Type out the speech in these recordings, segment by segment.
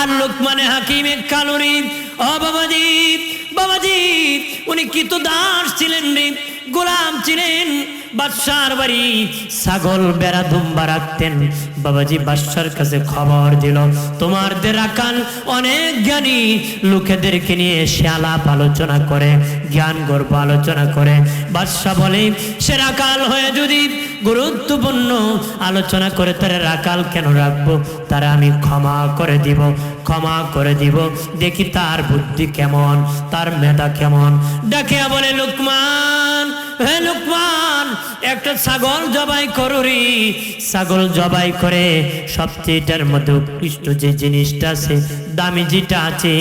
আর লোকমানে হাকিম এক কালোরি। ও বাবাজি, বাবাজি, উনি কৃতদাস ছিলেন রে, গোলাম ছিলেন। বাদশার বাড়ি ছাগল বেড়া দুম্বা রাখতেন। বাবাজি বাদশার কাছে খবর দিল, তোমাদের রাখাল অনেক জ্ঞানী, লোকেদেরকে নিয়ে সে আলাপ আলোচনা করে, জ্ঞান গর্ব আলোচনা করে। বাদশা বলে, সে রাখাল হয়ে যদি গুরুত্বপূর্ণ আলোচনা করে, তারা রাখাল কেন রাখবো? তারা আমি ক্ষমা করে দিব, ক্ষমা করে দিব, দেখি তার বুদ্ধি কেমন, তার মেধা কেমন। ডাকে বলে, লোকমান, হে লোকমান, একটা ছাগল জবাই করো রে। ছাগল জবাই করে সবচেয়েটার মধ্যে উৎকৃষ্ট যে জিনিসটা আছে, দামি যেটা আছে,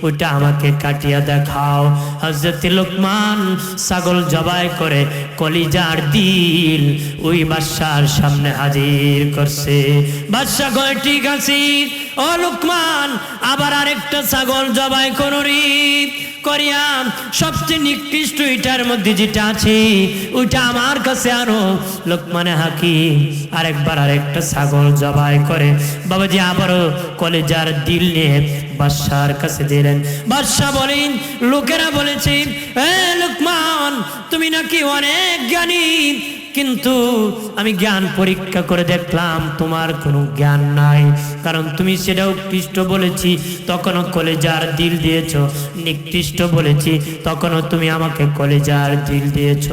ওইটা আমাকে কাটিয়া দেখাও। হযরত লোকমান ছাগল জবাই করে কলিজার দিল ওই বাদশার সামনে হাজির করছে। বাদশা কয়, ঠিক আছে ও লোকমান, আবার আরেকটা ছাগল জবাই করো রে। করিয়া সবচেয়ে নিকৃষ্ট এটার মধ্যে যেটা আছে ওইটা আমার কাছে আনো। লোকমানে হাকিম আরেকবার আরেকটা ছাগল জবাই করে বাবাজি আবারও কলেজার দিল নিয়ে বাদশার কাছে দিলেন। বাদশা বলেন, লোকেরা বলেছে, এ লোকমান, তুমি নাকি অনেক জ্ঞানী, কিন্তু আমি জ্ঞান পরীক্ষা করে দেখলাম তোমার কোনো জ্ঞান নাই। কারণ তুমি সেটা উৎকৃষ্ট বলেছি, তখনও কলেজার দিল দিয়েছ, নিকৃষ্ট বলেছি, তখনও তুমি আমাকে কলেজার দিল দিয়েছ।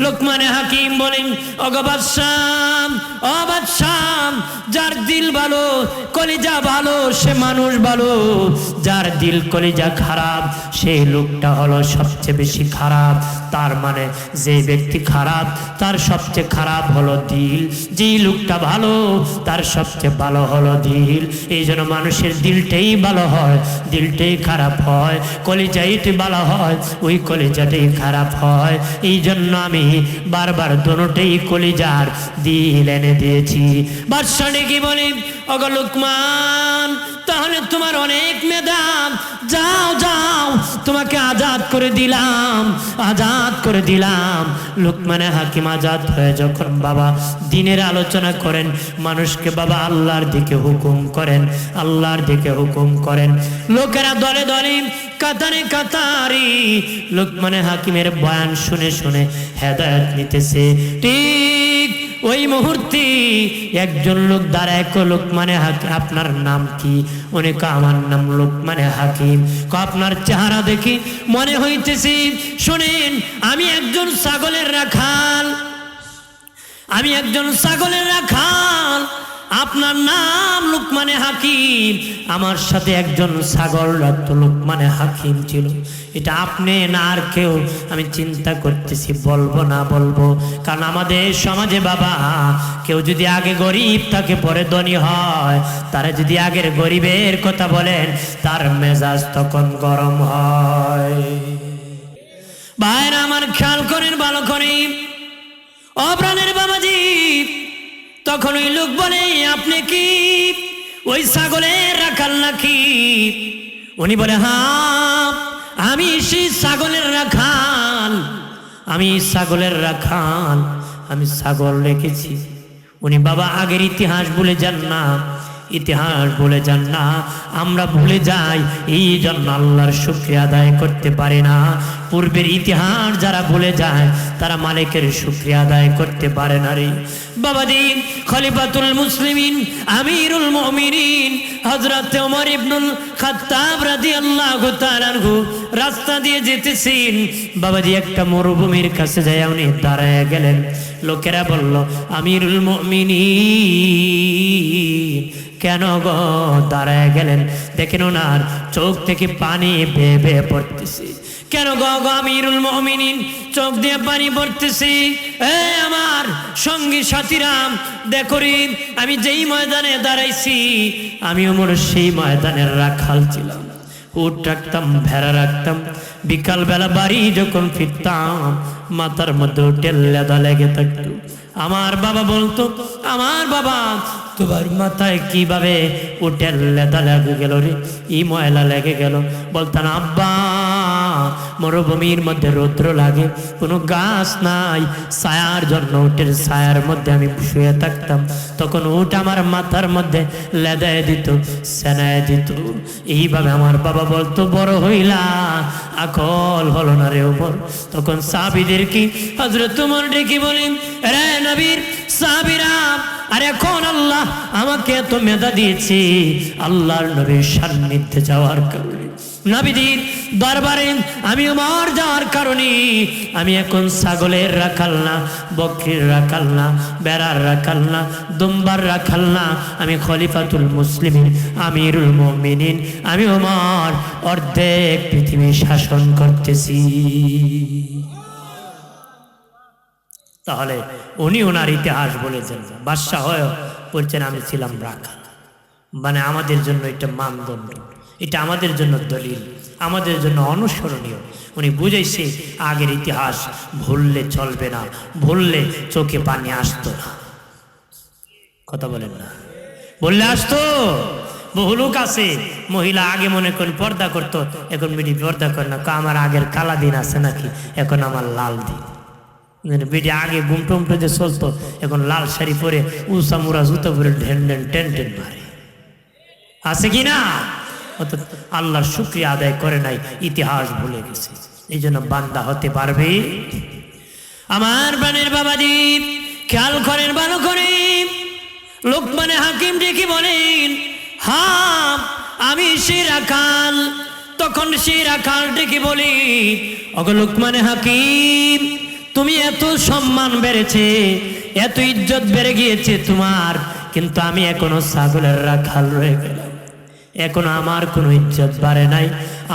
লোকমানে হাকিম বলেন, ওগো বাদশাহ, ও বাদশাহ, যার দিল ভালো, কলেজা ভালো, সে মানুষ ভালো। যার দিল কলেজা খারাপ, সেই লোকটা হলো সবচেয়ে বেশি খারাপ। তার মানে যে ব্যক্তি খারাপ, তার সবচেয়ে খারাপ হলো দিল। যেই লোকটা ভালো, তার সবচেয়ে ভালো হলো দিল। এই জন্য মানুষের দিলটাই ভালো হয়, দিলটাই খারাপ হয়, কলিজাইটি ভালো হয়, ওই কলিজাটাই খারাপ হয়। এই জন্য আমি বারবার দোনোটাই কলিজার দিল এনে দিয়েছি। বাদশা ডেকে বলে, ওগো লোকমান, তাহলে তোমার অনেক মেধা, যাও যাও, তোমাকে আজাদ করে দিলাম, আজাদ করে দিলাম। লোকমানে হাকিম আজাদ হয়ে যখন বাবা দিনের আলোচনা করেন, মানুষকে বাবা আল্লাহর দিকে হুকুম করেন, আল্লাহর দিকে হুকুম করেন। লোকেরা দলে দলে কাতারে কাতারি লোকমানে হাকিমের বয়ান শুনে শুনে হেদায়েত নিতেছে। ঠিক ওই মুহূর্তে একজন লোক দাঁড়ায়, লোকমানে হাকিম, আপনার নাম কি? উনি কয়, আমার নাম লোকমানে হাকিম। আপনার চেহারা দেখি মনে হইতেছে, শোনেন, আমি একজন ছাগলের রাখাল, আমি একজন ছাগলের রাখাল, আপনার নাম লোকমানে হাকিম। আমার সাথে একজন ছাগল রাখতো, লোকমানে হাকিম ছিল। এটা আপনি না আর কেউ? আমি চিন্তা করতেছি বলবো না বলবো, কারণ আমাদের সমাজে বাবা কেউ যদি আগে গরিব থাকে পরে ধনী হয়, তারা যদি আগের গরিবের কথা বলেন, তার মেজাজ তখন গরম হয়। ভাইরা আমার, খেয়াল করেন ভালো করে, অপ্রাণের বাবাজি। তখন ওই লোক বলে, আপনি কি ওই ছাগলের রাখাল নাকি? উনি বলে, হ্যাঁ, আমি সেই ছাগলের রাখাল, আমি ছাগলের রাখাল, আমি ছাগল রেখেছি। উনি বাবা আগের ইতিহাস ভুলে যান না, ইতিহাস ভুলে যান না। আমরা ভুলে যাই, এই জন্য আল্লাহর শুকরিয়া আদায় করতে পারি না। পূর্বের ইতিহাস যারা ভুলে যায়, তারা মালিকের শুকরিয়া আদায় করতে পারে না রে বাবাজি। খলিফাতুল মুসলিমিন, আমিরুল মুমিনিন হযরত ওমর ইবনুল খাত্তাব রাদিয়াল্লাহু তাআলা আনহু রাস্তা দিয়ে যেতেছেন বাবাজি, একটা মরুভূমির কাছে যায় উনি দাঁড়ায় গেলেন। লোকেরা বলল, আমিরুল মুমিনিন কেন গো দাঁড়ায় গেলেন? দেখেন ওনার চোখ থেকে পানি বেয়ে বেয়ে পড়তেছে। কেন গো আমিরুল মুমিনিন চোখ দিয়ে পানি পড়তেছে? আমার সঙ্গী সাথীরাম, দেখো রে, আমি যেই ময়দানে দাঁড়াইছি, আমি ওমর সেই ময়দানের রাখাল ছিলাম। উট রাখতাম, ভেড়া রাখতাম। বিকাল বেলা বাড়ি যখন ফিরতাম, মাথার মধ্যে উটের লেদা লেগে থাকতো। আমার বাবা বলতো, আমার বাবা, তোমার মাথায় কিভাবে উটের লেদা লেগে গেল রে, ই ময়লা লেগে গেল? বলতাম, আব্বা মরুভূমির মধ্যে রৌদ্র লাগে, কোনো গাছ নাই, ছায়ার জন্য উটের ছায়ার মধ্যে আমি শুয়ে থাকতাম। তখন উট আমার মাথার মধ্যে লেদায় দিত, সেনায় দিত। এইভাবে আমার বাবা বলতো, বড় হইলা আকল হলো না রে ওমর। তখন সাহাবীদের কি হযরত ওমর ডেকে বলেন, রে নবীর সাহাবীরা, আর এখন আল্লাহ আমাকে এত মেধা দিয়েছি আল্লাহর নবীর সান্নিধ্যে যাওয়ার কারণে, নবীজির দরবারে আমি ওমর যাওয়ার কারণে আমি এখন ছাগলের রাখাল না, বকরির রাখাল না, বেড়ার রাখাল না, দুম্বার রাখাল না, আমি খলিফাতুল মুসলিমিন, আমিরুল মুমিনিন, আমি ওমর অর্ধেক পৃথিবী শাসন করতেছি। তাহলে উনি ওনার ইতিহাস বলেছেন, বাদশাহ হয়ে বলছেন আমি ছিলাম রাখাল। মানে আমাদের জন্য এটা মানদণ্ড, এটা আমাদের জন্য দলিল, আমাদের জন্য অনুসরণীয়। উনি বুঝাইছে আগের ইতিহাস ভুললে চলবে না, ভুললে চোখে পানি আসতো না। কথা বলেন না, বললে আসতো। বহু লোক আছে, মহিলা আগে মনে করেন পর্দা করতো, এখন বিডি পর্দা করে না, আমার আগের কালা দিন আছে নাকি, এখন আমার লাল দিন। বেটি আগে গুমটুমটে যে চলতো, এখন লাল শাড়ি পরে উষা মুড়া জুতো পরে ঢেন ঢেন টেন টেন মারে, আছে কি না? আল্লাহর শুকরিয়া আদায় করে নাই, ইতিহাস ভুলে গেছে। এই জন্য বান্দা হতে পারবে। আমার প্রাণের বাবাজি খেয়াল করেন ভালো করে, লোকমানে হাকিম ডেকে বলেন, হ্যাঁ আমি সে রাখাল। তখন সে রাখাল ডেকে বলি, ওগো লোকমানে হাকিম, তুমি এত সম্মান বেড়েছে, এত ইজ্জত বেড়ে গিয়েছে তোমার, কিন্তু আমি এখনো ছাগলের রাখাল রয়ে গেলাম। এখনো আমার কোনো ইজ্জত বাড়ে নাই,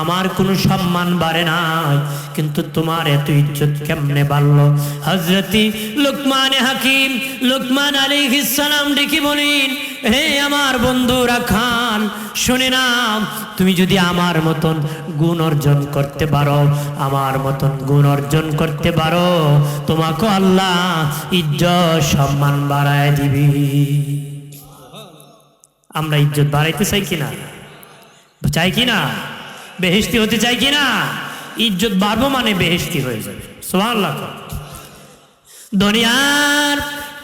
আমার কোনো সম্মান বাড়ে নাই, কিন্তু তোমার এত ইজ্জত কেমনে বাড়লো? হযরতি লোকমানে হাকিম লোকমান আলাইহিস সালাম ডেকে বলেন, হে আমার বন্ধু রাখাল, শুনে নাও, তুমি যদি আমার মতন গুণ অর্জন করতে পারো, আমার মতন গুণ অর্জন করতে পারো, তোমাকে আল্লাহ ইজ্জত সম্মান বাড়ায় দিবি। আমরা ইজ্জত বাড়াইতে চাই কিনা? চাই কিনা? বেহেশতি হতে চাই কিনা? ইজ্জত বাড়বো মানে বেহেশতি হয়ে যাবে। সুবহানাল্লাহ। দুনিয়ার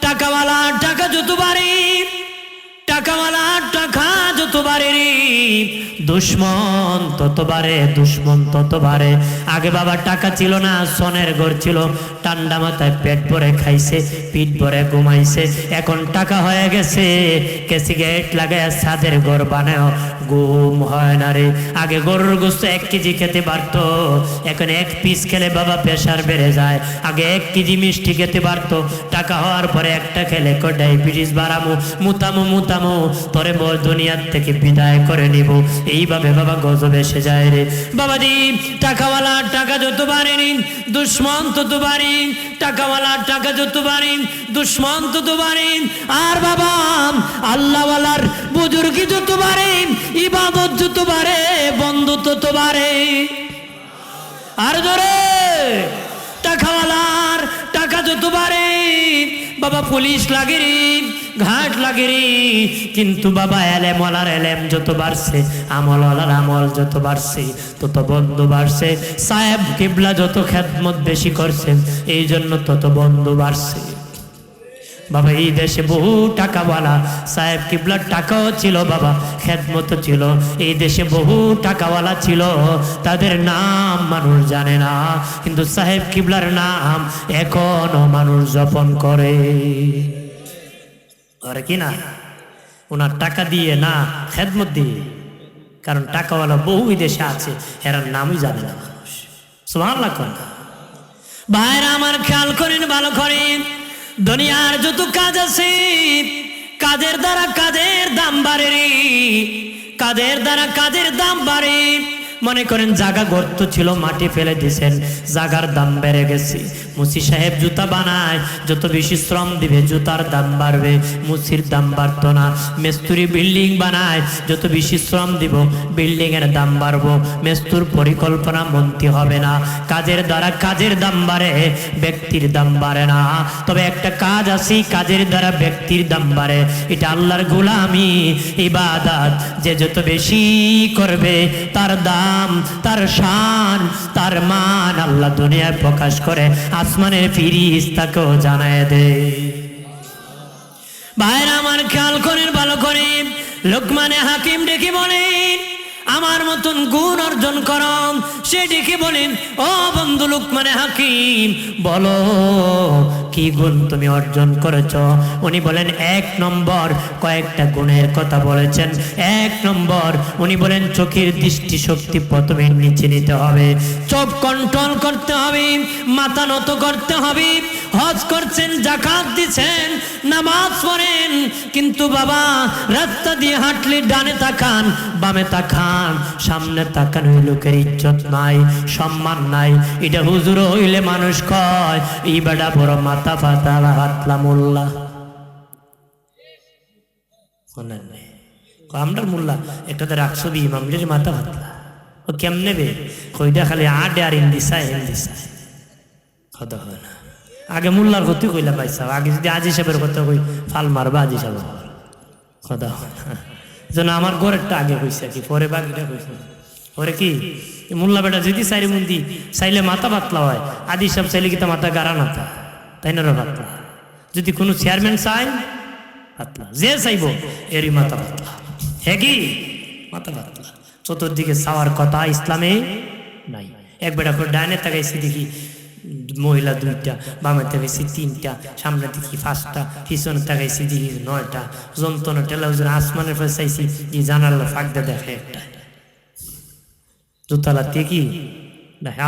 টাকাওয়ালা টাকা যত বাড়ে, টাকাওয়ালা টাকা যত বাড়ে রে, দুশ্মন তত বাড়ে, দুশ্মন তত বাড়ে। আগে বাবার টাকা ছিল না, সোনের ঘর ছিল, ঠান্ডা মাথায় পেট ভরে খাইছে, পিঠ ভরে ঘুমাইছে। এখন টাকা হয়ে গেছে, কেসি গেট লাগায় ছাদের ঘর বানায়, ঘুম হয় না রে। আগে গরুর গোস্ত 1 কেজি খেতে পারতো, এখন 1 পিস খেলে বাবা প্রেশার বেড়ে যায়। আগে 1 কেজি মিষ্টি খেতে পারতো, টাকা হওয়ার পরে একটা খেলে ডায়াবেটিস বাড়ামো, মুতামো মুতামো, পরে দুনিয়ার থেকে বিদায় করে নিব। এইভাবে বাবা গজব এসে যায় রে। বাবাজি টাকাওয়ালা টাকা যত বাড়েনি, দুশ্মন তত বাড়ে, টাকাওয়ালা টাকা যত বাড়ে, দুশ্মন তত বাড়ে। আর বাবা আল্লাহওয়ালার বুজুর্গি যত বাড়ে, ইবাদত যত বাড়ে, বন্ধু তত বাড়ে। আর ধরে টাকাওয়ালার টাকা যত বাড়ে, বাবা পুলিশ লাগে রে, ঘাট লাগে রে, কিন্তু বাবা এলেমওয়ালার এলেম যত বাড়ছে, আমলওয়ালার আমল যত বাড়ছে, তত বন্ধু বাড়ছে। সাহেব কিবলা যত খেদমত বেশি করছেন, এই জন্য তত বন্ধু বাড়ছে। বাবা এই দেশে বহু টাকাওয়ালা, সাহেব কিবলার টাকাও ছিল বাবা, খেদমতও ছিল। এই দেশে বহু টাকাওয়ালা ছিল, তাদের নাম মানুষ জানে না, কিন্তু সাহেব কিবলার নাম এখনো মানুষ জপন করে। আর কি না, ওনার টাকা দিয়ে না, খেদমত দিয়ে। কারণ টাকাওয়ালা বহু দেশে আছে, এর নামই জানে না মানুষ। সুবহানাল্লাহ। ভাইরা আমার খেয়াল করেন ভালো করেন, দুনিয়ার যত কাজ আছে, কাজের দ্বারা কাজের দাম বাড়ে রে, কাজের দ্বারা কাজের দাম বাড়ে। মনে করেন জায়গা গর্ত ছিল, মাটি ফেলে দিয়েছেন, জায়গার দাম বেড়ে গেছে। মুসি সাহেব জুতা বানায়, যত বেশি শ্রম দিবে জুতার দাম বাড়বে, মুসির দাম বাড়তো না। মেস্তুরি বিল্ডিং বানায়, যত বেশি শ্রম দিব বিল্ডিং এর দাম বাড়বো, মেস্তুর পরিকল্পনা মন্ত্রী হবে না। কাজের দ্বারা কাজের দাম বাড়ে, ব্যক্তির দাম বাড়ে না। তবে একটা কাজ আছে, কাজের দ্বারা ব্যক্তির দাম বাড়ে, এটা আল্লাহর গোলামি, ইবাদত। যে যত বেশি করবে তার দাম দাম, তার শান, তার মান আল্লাহ দুনিয়ায় প্রকাশ করে আসমানের ফেরেশতাকেও জানায় দেয়। ভাইরা আমার খেয়াল করেন ভালো করে, লোকমানে হাকিম ডেকে বলেন আমার মতন গুণ অর্জন করো। সে ডেকে বলেন ও বন্ধু লোকমানে হাকিম, বলো কি গুণ তুমি অর্জন করেছ? উনি বলেন 1 নম্বর, কয়েকটা গুণের কথা বলেছেন। 1 নম্বর উনি বলেন চোখের দৃষ্টি শক্তি প্রথমে নিচে নিতে হবে, চোখ কন্ট্রোল করতে হবে, মাথা নত করতে হবে। হজ করছেন, যাকাত দিচ্ছেন, নামাজ পড়েন, কিন্তু বাবা রাস্তা দিয়ে হাঁটলে ডানে তাকান বামে তাকান, সামনে তাকান, ওই লোকের ইজ্জত নাই, সম্মান নাই। এটা হুজুর হইলে মানুষ কয় এই বেটা বড় মাথা ফাতা হাতলা মোল্লা। আমরা মোল্লা একটা রাখছো বি ইমামের মাথা ফাতলা, ও কেমনে বে কইটা খালি আডে আর ইন্দিসায় হিন্দিসায় কথা হয় না। আগে মোল্লার গতি কইলা পাইছা, আগে যদি আজি সাহেবের কথা কই ফাল মারবা আজি সাহেব কথা হয় না। যেন আমার ঘরেরটা আগে কইছে কি, পরে বাকিটা কইছে। পরে কি মোল্লা বেটা যদি চাইলে মন্দি চাইলে মাথা পাতলা হয়, আদি সাহেব চাইলে কি তা মাথা গাড়া নাথা, তাই না রে পাতলা। যদি কোনো চেয়ারম্যান চাই পাতলা, যে চাইব এরই মাথা পাতলা, হ্যাঁ কি মাথা পাতলা। চতুর্দিকে চাওয়ার কথা ইসলামে নাই। এক বেটা করে ডাইনে তাকাইছি দেখি মহিলা 2টা, বামে তাকাইছি 3টা, সামনে দেখি 5টা, পিছনে তাকাইছি দেখি 9টা। যন্ত্রণা টেলা আসমানের পরে চাইছি যে জানালা ফাঁকটা দেখে একটা দোতলা কি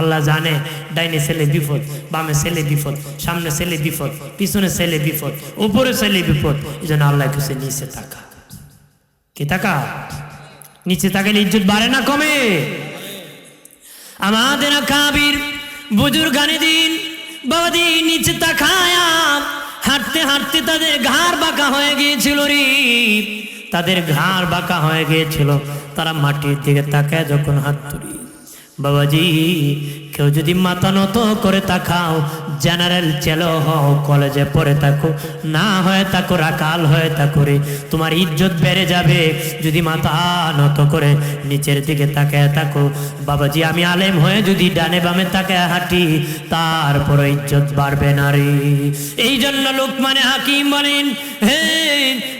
আল্লাহ জানে। ডাইনে ছেলে বিপদ, বামে ছেলে বিপদ, সামনে ছেলে বিপদ, পিছনে ছেলে বিপদ, উপরে ছেলে বিপদ। এই জন্য আল্লাহ কিছু নিচে তাকা, কি তাকা, নিচে তাকালে ইজ্জত বাড়ে না কমে? আমাদের কাবির বুজুর্গানে দিন বাবাজি নিচে তাকায়া হাঁটতে হাঁটতে তাদের ঘাড় বাঁকা হয়ে গিয়েছিল রে, তাদের ঘাড় বাঁকা হয়ে গিয়েছিল। তারা মাটির দিকে তাকায় যখন হাত তুলি, বাবাজি কেউ যদি মাথা নত করে তাকাও, জেনারেল চেলো হও, কলেজে পড়ে থাকো, না হয়ে থাকো রাকাল হয়ে থাকো রে, তোমার ইজ্জত বেড়ে যাবে যদি মাথা নত করে নিচের দিকে তাকায় থাকো। বাবাজি আমি আলেম হয়ে যদি ডানে বামে তাকায় হাঁটি, তারপর ইজ্জত বাড়বে না রে। এই জন্য লোকমানে হাকিম বলেন হে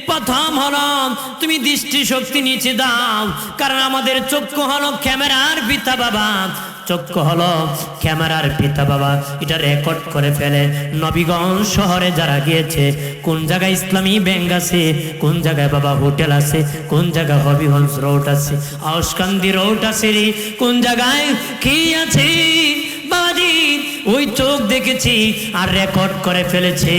প্রথম হলো তুমি দৃষ্টি শক্তি নিচে দাও, কারণ আমাদের চক্ষু হলো ক্যামেরার পিতা বাবা, চক্ষু হলো ক্যামেরার পিতা বাবা। এটা রেকর্ড করে ফেলে নবীগঞ্জ শহরে যারা গিয়েছে, কোন জায়গায় ইসলামী ব্যাংক আছে, কোন জায়গায় বাবা হোটেল আছে, কোন জায়গায় হবিগঞ্জ রোড আছে, আউসকান্দি রোড আছে রে, কোন জায়গায় কি আছে বাবাজি ওই চোখ দেখেছি আর রেকর্ড করে ফেলেছে।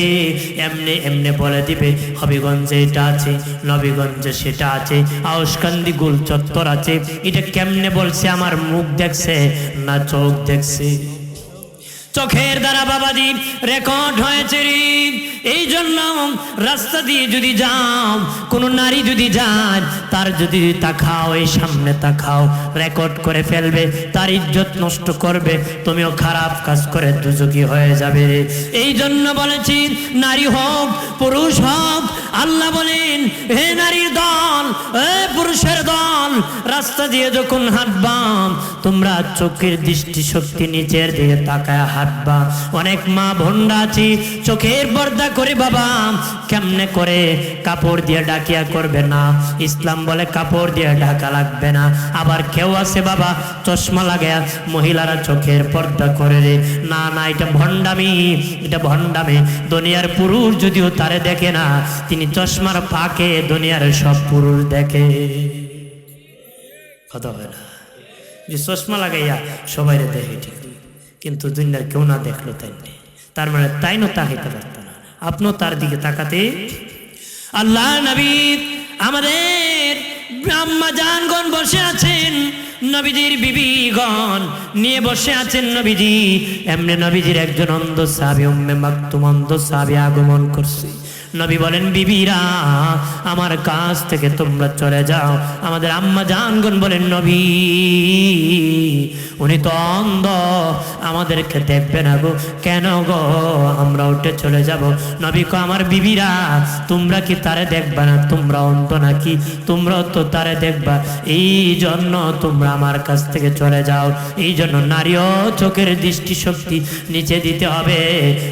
এমনি এমনি বলে দিবে হবিগঞ্জে এটা আছে, নবীগঞ্জে সেটা আছে, আউসকান্দি গোল চত্বর আছে। এটা কেমনে বলছে? আমার মুখ দেখছে না চোখ দেখছে? চোখের দ্বারা বাবাজি রেকর্ড হয়েছে রে। এই জন্য রাস্তা দিয়ে যদি যাও, কোনো নারী যদি যায়, তার যদি তাকাও, এই সামনে তাকাও, রেকর্ড করে ফেলবে, তার ইজ্জত নষ্ট করবে, তুমিও খারাপ কাজ করে দুজকি হয়ে যাবে। এই জন্য বলেছি নারী হোক পুরুষ হোক, আল্লাহ বলেন হে নারীর দল, হে পুরুষের দল, রাস্তা দিয়ে যখন হাঁটবাম তোমরা চোখের দৃষ্টি শক্তি নিচের দিকে তাকায় হাঁটবা। অনেক মা ভন্ডা আছে চোখের পর্দা করে বাবা, কেমনে করে? কাপড় দিয়ে ঢাকিয়া করবে না, ইসলাম বলে কাপড় দিয়ে ঢাকা লাগবে না। আবার কেউ আছে বাবা চশমা লাগায়া মহিলারা চোখের পর্দা করে রে, না না এটা ভণ্ডামি, এটা ভণ্ডামি। দুনিয়ার পুরুষ যদিও তারে দেখে না, তিনি চশমার ফাঁকে দুনিয়ার সব পুরুষ দেখে। কথা হয় না যে চশমা লাগাইয়া সবাই দেখে ঠিক, কিন্তু দুনিয়ার কেউ না দেখলো তাই নেই, তার মানে তাই না তাকাইতে পারত না, আপনিও তার দিকে তাকাতে। আল্লাহ নবী আমাদের আম্মা জানগণ বসে আছেন, নবীজির বিবিগণ নিয়ে বসে আছেন নবীজি। এমনি নবীজির একজন অন্ধ সাহাবী উম্মে মাকতুম অন্ধ সাহাবী আগমন করছে। নবী বলেন বিবিরা আমার কাছ থেকে তোমরা চলে যাও। আমাদের আম্মা জানগণ বলেন নবী উনি তো অন্ধ, আমাদেরকে দেখবে না গো। কেন গো? আমরা উঠে চলে যাব। নবী কো আমার বিবিরা তোমরা কি তারে দেখবা না? তোমরা অন্ধ নাকি? তোমরাও তো তারে দেখবা, এই জন্য তোমরা আমার কাছ থেকে চলে যাও। এই জন্য নারীও চোখের দৃষ্টিশক্তি নিচে দিতে হবে,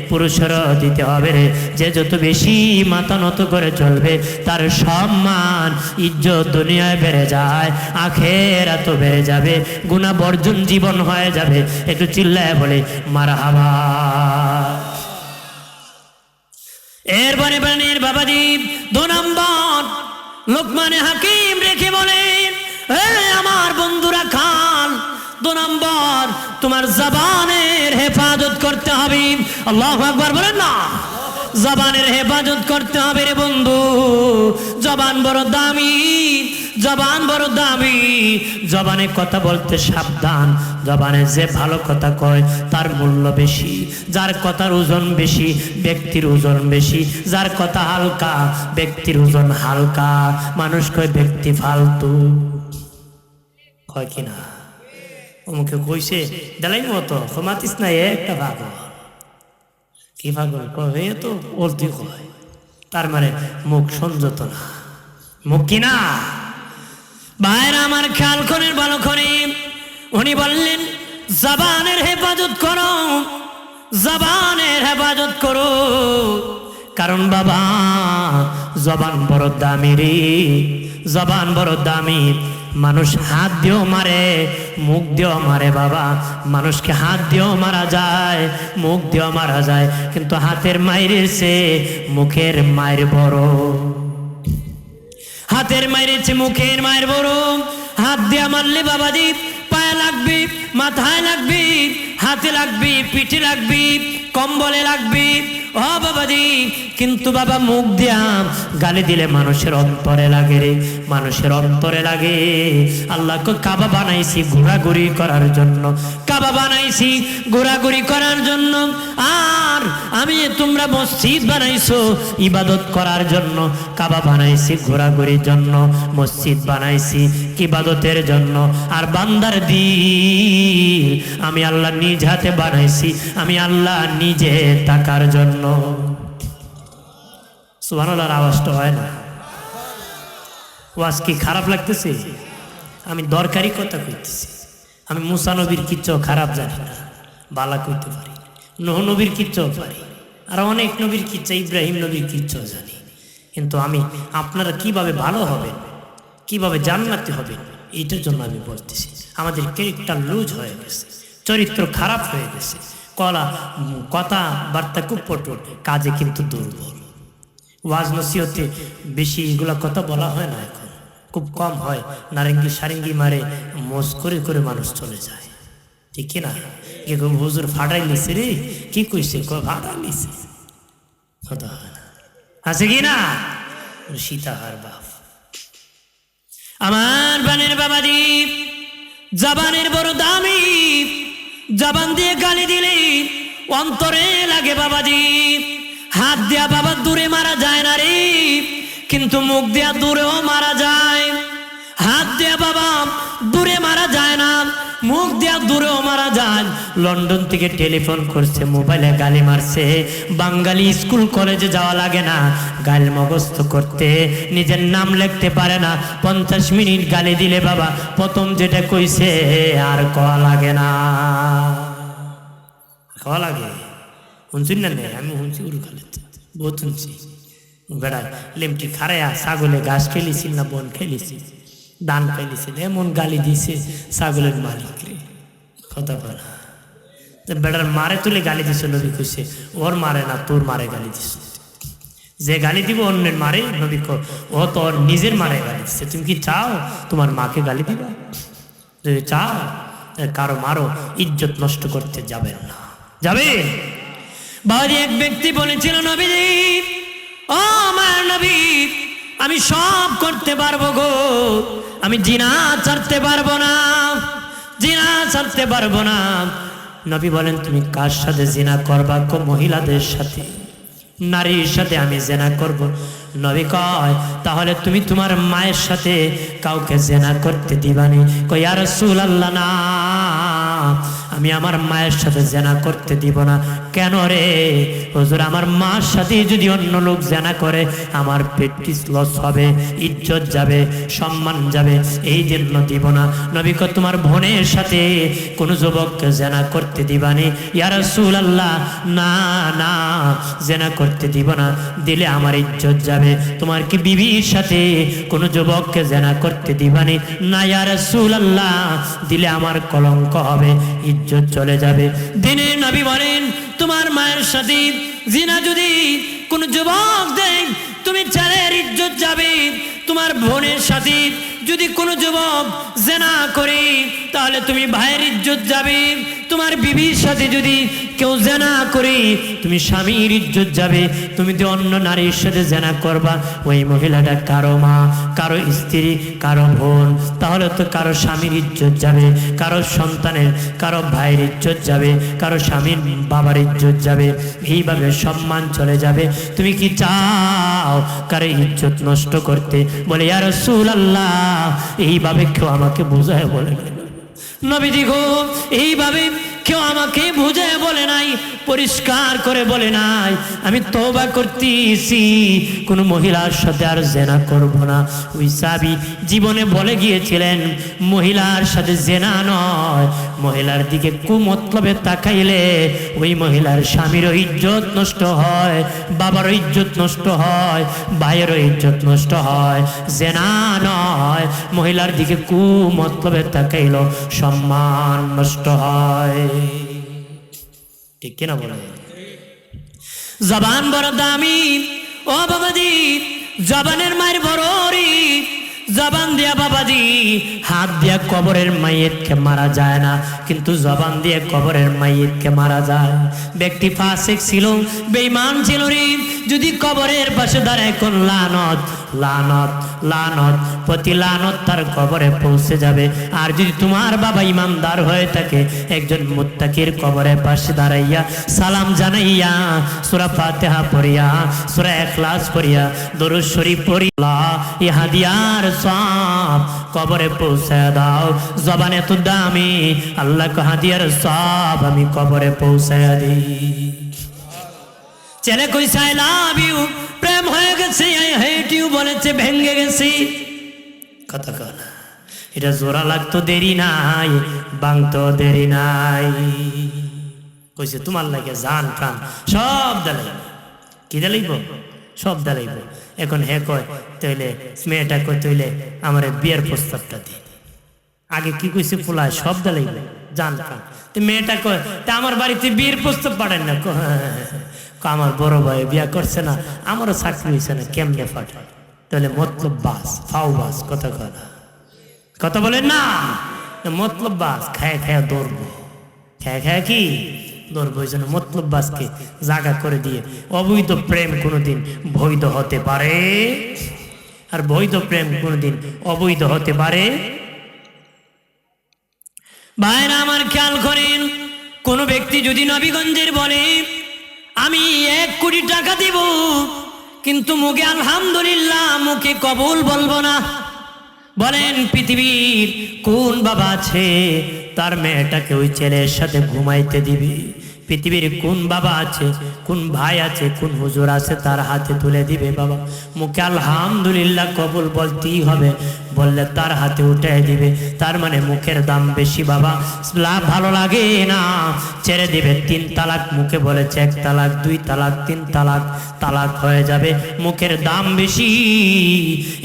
পুরুষেরও দিতে হবে রে। যে যত বেশি মাথা নত করে চলবে তার সম্মান ইজ্জত দুনিয়ায় বেড়ে যায়, আখেরাত বেড়ে যাবে, গুনাহ বর্জন জীবন হয়ে যাবে। একটু চিল্লায় বলে মারহাবা। এরপরে বলেন বাবাজি 2 নম্বর লোকমানে হাকিম রেখে বলেন আমার বন্ধুরা খান 2 নম্বর তোমার জবানের হেফাজত করতে হবে। আল্লাহু আকবার বলেন না। জবানের হেফাজত করতে হবে রে বন্ধু। জবান বড় দামি, জবান বড় দামি। জবানে কথা বলতে সাবধান। জবানে যে ভালো কথা কয় তার মূল্য বেশি, যার কথার ওজন বেশি ব্যক্তির ওজন বেশি, যার কথা হালকা ব্যক্তির ওজন হালকা। মানুষ কয় ব্যক্তি ফালতু, কয় কিনা? অমুকে কইছে দেলাই মতো মাতিস না, একটা ভাগ কি পাগল কবে তো বলতে হয়, তার মানে মুখ সংযত না, মুখ কিনা। ভাইরা আমার খেয়াল করেন ভালো করে। উনি বললেন জবানের হেফাজত করো, জবানের হেফাজত করো। কারণ বাবা জবান বড় দামি রে, জবান বড় দামি। মানুষ হাত দিয়েও মারে, মুখ দিয়েও মারে বাবা। মানুষকে হাত দিয়েও মারা যায়, মুখ দিয়েও মারা যায়, কিন্তু হাতের মায়ের চেয়ে মুখের মায়ের বড়। হাতের মায়ের চেয়ে মুখের মায়ের বড়। হাত দিয়ে মারলে বাবাজি পায়ে লাগবে, মাথায় লাগবে, হাতে লাগবে, পিঠে লাগবে, কম্বলে লাগবে, ও বাবাজি। কিন্তু বাবা মুখ দিয়া গালি দিলে মানুষের অন্তরে লাগে রে, মানুষের অন্তরে লাগে। আল্লাহকে কাবা বানাইছি ঘোরাঘুরি করার জন্য, কাবা বানাইছি ঘোরাঘুরি করার জন্য। আর আমি তোমরা মসজিদ বানাইছো ইবাদত করার জন্য, কাবা বানাইছি ঘোরাঘুরির জন্য, মসজিদ বানাইছি ইবাদতের জন্য। আর বান্দার দিল আমি আল্লাহ নিজ হাতে বানাইছি, আমি আল্লাহ নিজে তাকার জন্য। সুবহানাল্লাহর আওয়াজটা হয় না? ওয়াজ কি খারাপ লাগতেছে? আমি দরকারি কথা কইতেছি। আমি মুসা নবীর কিচ্ছু খারাপ জানি না, বালা কইতে পারি। নূহ নবীর কিচ্ছু পারি, আর অনেক নবীর কিচ্ছা, ইব্রাহিম নবীর কিচ্ছু জানি। কিন্তু আমি আপনারা কিভাবে ভালো হবেন, কিভাবে জান্নাতি হবেন, এইটার জন্য আমি বলতেছি। আমাদের ক্যারেক্টার লুজ হয়ে গেছে, চরিত্র খারাপ হয়ে গেছে, কথা বার্তা খুব পটল, কাজে কিন্তু দুর্বল। ওয়াজ নসিহতে বেশি এগুলা কথা বলা হয় না, এখন খুব কম হয়। নারেঙ্গি সারেঙ্গি মারে মোজ করে করে মানুষ চলে যায়, ঠিক কিনা? কে হুজুর ফাটাই নিছে রে, কি কইছে? ফাটাই নিছে, কথা হয় না, আছে কি না? সীতাহার বাপ আমার বানের বাবাজি, জবানের বড় দামি। জবান দিয়ে গালি দিলে অন্তরে লাগে বাবাজি। হাত দিয়া বাবা দূরে মারা যায় না রে, কিন্তু মুখ দিয়া দূরেও মারা যায়। হাত দিয়া বাবা দূরে মারা যায় না, মুখ দিয়া দূরেও মারা যায়। লন্ডন থেকে টেলিফোন করছে, মোবাইলে গালি মারছে। বাঙালি স্কুল কলেজে যাওয়া লাগে না গাল মুখস্থ করতে, নিজের নাম লিখতে পারে না। 50 মিনিট গালি দিলে বাবা প্রথম যেটা কইছে আর কওয়া লাগে না। কওয়া লাগে? শুনছি না? আমি শুনছি, উড়খালে বহুত শুনছি। বেড়া লেমটি খারাইয়া ছাগলে ঘাস খেলিছিল না বন খেলিছি, দান খেলিছিল, এমন গালি দিছে ছাগলের মালিক রে, কথা বলা। বেড়ার মারে তুলে গালি দিছে, নবী কইছে ওর মারে না, তোর মারে গালি দিস। যে গালি দিব অন্যের মারে, নবী ও তো ওর নিজের মারে গালি দিচ্ছে। তুমি কি চাও তোমার মাকে গালি দিবা? যদি চাও কারো মারো, ইজ্জত নষ্ট করতে যাবেন না, যাবে। বাড়ি এক ব্যক্তি বলেছিল নবীজি, ও আমার নবী, আমি সব করতে পারবো গো, আমি জিনা ছাড়তে পারবো না, জিনা ছাড়তে পারবো না। নবী বলেন তুমি কার সাথে জিনা করবা? মহিলাদের সাথে। নারীর সাথে আমি জেনা করব। নবী কয় তাহলে তুমি তোমার মায়ের সাথে কাউকে জেনা করতে দিবানি? কয় ইয়া রাসূলুল্লাহ না, আমি আমার মায়ের সাথে জেনা করতে দিব না। কেন রে হুজুর? আমার মার সাথে যদি অন্য লোক জেনা করে আমার প্র্যাকটিস লস হবে, ইজ্জত যাবে, সম্মান যাবে, এই জন্য দিব না। নবী কয় তোমার বোনের সাথে কোনো যুবককে জেনা করতে দিবানি? ইয়া রাসূলুল্লাহ না না, জেনা করতে দিব না, দিলে আমার ইজ্জত যাবে। তোমার কি বিবির সাথে কোনো যুবককে জেনা করতে দিবানি? না ইয়া রাসূলুল্লাহ, দিলে আমার কলঙ্ক হবে, ইজ্জত চলে যাবে। দিনে নবী বলেন তোমার মায়ের সাথে জিনা যদি কোনো যুবক দেয় তুমি ছেলের ইজ্জত যাবে। তোমার বোনের সাথে যদি কোনো যুবক জেনা করে তাহলে তুমি ভাইয়ের ইজ্জত যাবে। তোমার বিবির সাথে যদি কেউ জেনা করে তুমি স্বামীর ইজ্জত যাবে। তুমি তো অন্য নারীর সাথে জেনা করবা, ওই মহিলাটা কারো মা, কারো স্ত্রী, কারো বোন, তাহলে তো কারো স্বামীর ইজ্জত যাবে, কারো সন্তানের, কারো ভাইয়ের ইজ্জত যাবে, কারো স্বামীর বাবার ইজ্জত যাবে, এইভাবে সম্মান চলে যাবে। তুমি কি চাও কারো ইজ্জত নষ্ট করতে? বলে ইয়া রাসূলুল্লাহ, এইভাবে কেউ আমাকে বুঝায় বলে নাই। নবীজি গো, এইভাবে কেউ আমাকে বুঝায় বলে নাই, পরিষ্কার করে বলে নাই। আমি তওবা করতেছি, কোন মহিলার সাথে আর জেনা করব না। ওই সাহাবী জীবনে বলে গিয়েছিলেন মহিলার সাথে জেনা নয়, মহিলার দিকে কুমতলবে তাকাইলে ওই মহিলার স্বামীরও ইজ্জত নষ্ট হয়, বাবারও ইজ্জত নষ্ট হয়, ভাইয়েরও ইজ্জত নষ্ট হয়। জেনা নয়, মহিলার দিকে কুমতলবে তাকাইল সম্মান নষ্ট হয়। ঠিক কিনা বলে? জবান বড় দামি ও বাবাজি, জবানের মায়ের বড় রি। জবান দিয়া বাবাজি, হাত দিয়া কবরের মাইয়তকে মারা যায় না, কিন্তু জবান দিয়ে কবরের মাইয়তকে মারা যায়। ব্যক্তি ফাসিক ছিল, বেঈমান ছিল রে, যদি কবরের পাশে দাঁড়ায় কোন লানত লানত লানত প্রতি লানত তার কবরে পৌঁছে যাবে। আর যদি তোমার বাবা ইমানদার হয়ে থাকে, একজন মুত্তাকির কবরের পাশে দাঁড়াইয়া সালাম জানাইয়া সূরা ফাতিহা পড়িয়া, সূরা ইখলাস পড়িয়া, দরুদ শরীফ পড়িয়া ইহাদিয়ার সওয়াব কবরে পৌঁছে দাও। জবান এত দামি, আল্লাহ কে হাদিয়ার সওয়াব আমি কবরে পৌঁছে দিই। ছেলে কইছে আই লাভ ইউ, প্রেম হয়ে গেছে, আই হেট ইউ বলেছে, ভেঙে গেছি। কথা কয় না, এটা জোড়া লাগতো দেরি নাই, ভাঙতো দেরি নাই। কইছে তোমার লাগে জান প্রাণ সব দালাইব। কি দালাইব? সব দালাইব। এখন হে কয় তৈলে মেয়েটা কয় তৈলে আমার বিয়ের প্রস্তাবটা দি। আগে কি কইছে ফুলা সব দালাইব জান প্রাণ। তো মেয়েটা কয় তা আমার বাড়িতে বিয়ের প্রস্তাব পাঠান না। আমার বড় ভাই বিয়া করছে না, আমারও চাকরি হয়েছে না, কেমনে পাঠায়? তাহলে মতলব বাস, ফাউ বাস। কথা কথা কথা বলেন না, মতলব বাস খায় খায়া দৌড়বো, খায় খায়া কি দৌড়বো। ওই জন্য মতলব বাসকে জাগা করে দিয়ে অবৈধ প্রেম কোনোদিন বৈধ হতে পারে, আর বৈধ প্রেম কোনোদিন অবৈধ হতে পারে। ভাইরা আমার খেয়াল করেন, কোন ব্যক্তি যদি নবীগঞ্জের বলে আমি 1 কোটি টাকা দিব, কিন্তু মুখে আলহামদুলিল্লাহ, মুখে কবুল বলবো না। বলেন পৃথিবীর কোন বাবা আছে তার মেয়েটাকে ওই ছেলের সাথে ঘুমাইতে দিবি? পৃথিবীর কোন বাবা আছে, কোন ভাই আছে, কোন হুজুর আছে তার হাতে তুলে দিবে? বাবা মুখে আলহামদুলিল্লাহ কবুল বলতেই হবে, বললে তার হাতে উঠে দিবে। তার মানে মুখের দাম বেশি। বাবা ভালো লাগে না, ছেড়ে দিবে। 3 তালাক মুখে বলেছে, 1 তালাক, 2 তালাক, 3 তালাক, তালাক হয়ে যাবে। মুখের দাম বেশি,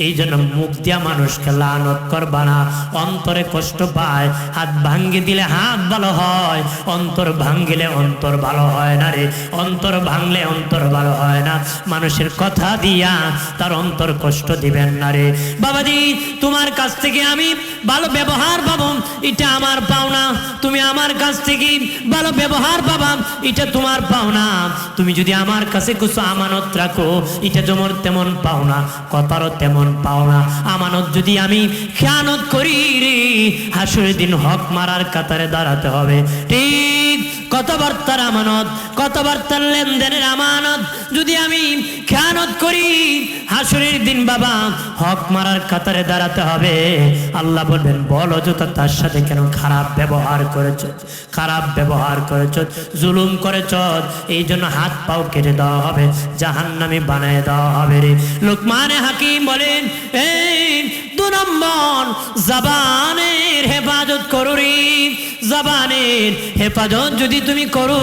এই জন্য মুখ দিয়া মানুষকে লানত করবা না। অন্তরে কষ্ট পায়, হাত ভাঙ্গি দিলে হাত ভালো হয়, অন্তর ভাঙ্গিলে অন্তর ভালো হয় না রে। অন্তর ভাঙলে অন্তর ভালো হয় না। মানুষের কথা দিয়া তার অন্তর কষ্ট দিবেন না রে। বাবাজি তোমার কাছ থেকে আমি ভালো ব্যবহার পাবো, এটা আমার পাওনা। তুমি আমার কাছ থেকে ভালো ব্যবহার পাবা, এটা তোমার পাওনা। তুমি যদি আমার কাছে কিছু আমানত রাখো, এটা যেমন তেমন পাওনা, কথারও তেমন পাওনা। আমানত যদি আমি খেয়ানত করি রে, হাসরের দিন হক মারার কাতারে দাঁড়াতে হবে। ঠিক কথাবার্তার আমানত, কথাবার্তার লেনদেনের আমানত যদি আমি খেয়ানত করি, হাসরের দিন বাবা হক মারার কাতারে দাঁড়াতে হবে। আল্লাহ বলবেন বল অযথা তার সাথে কেন খারাপ ব্যবহার করেছ, খারাপ ব্যবহার করেছ, জুলুম করেছ, এই জন্য হাত পাও কেটে দেওয়া হবে, জাহান্নামী বানায় দেওয়া হবে রে। লোকমান হাকিম বলেন এই 2 নম্বর জবানের হেফাজত করো রে। জবানের হেফাজত যদি তুমি করো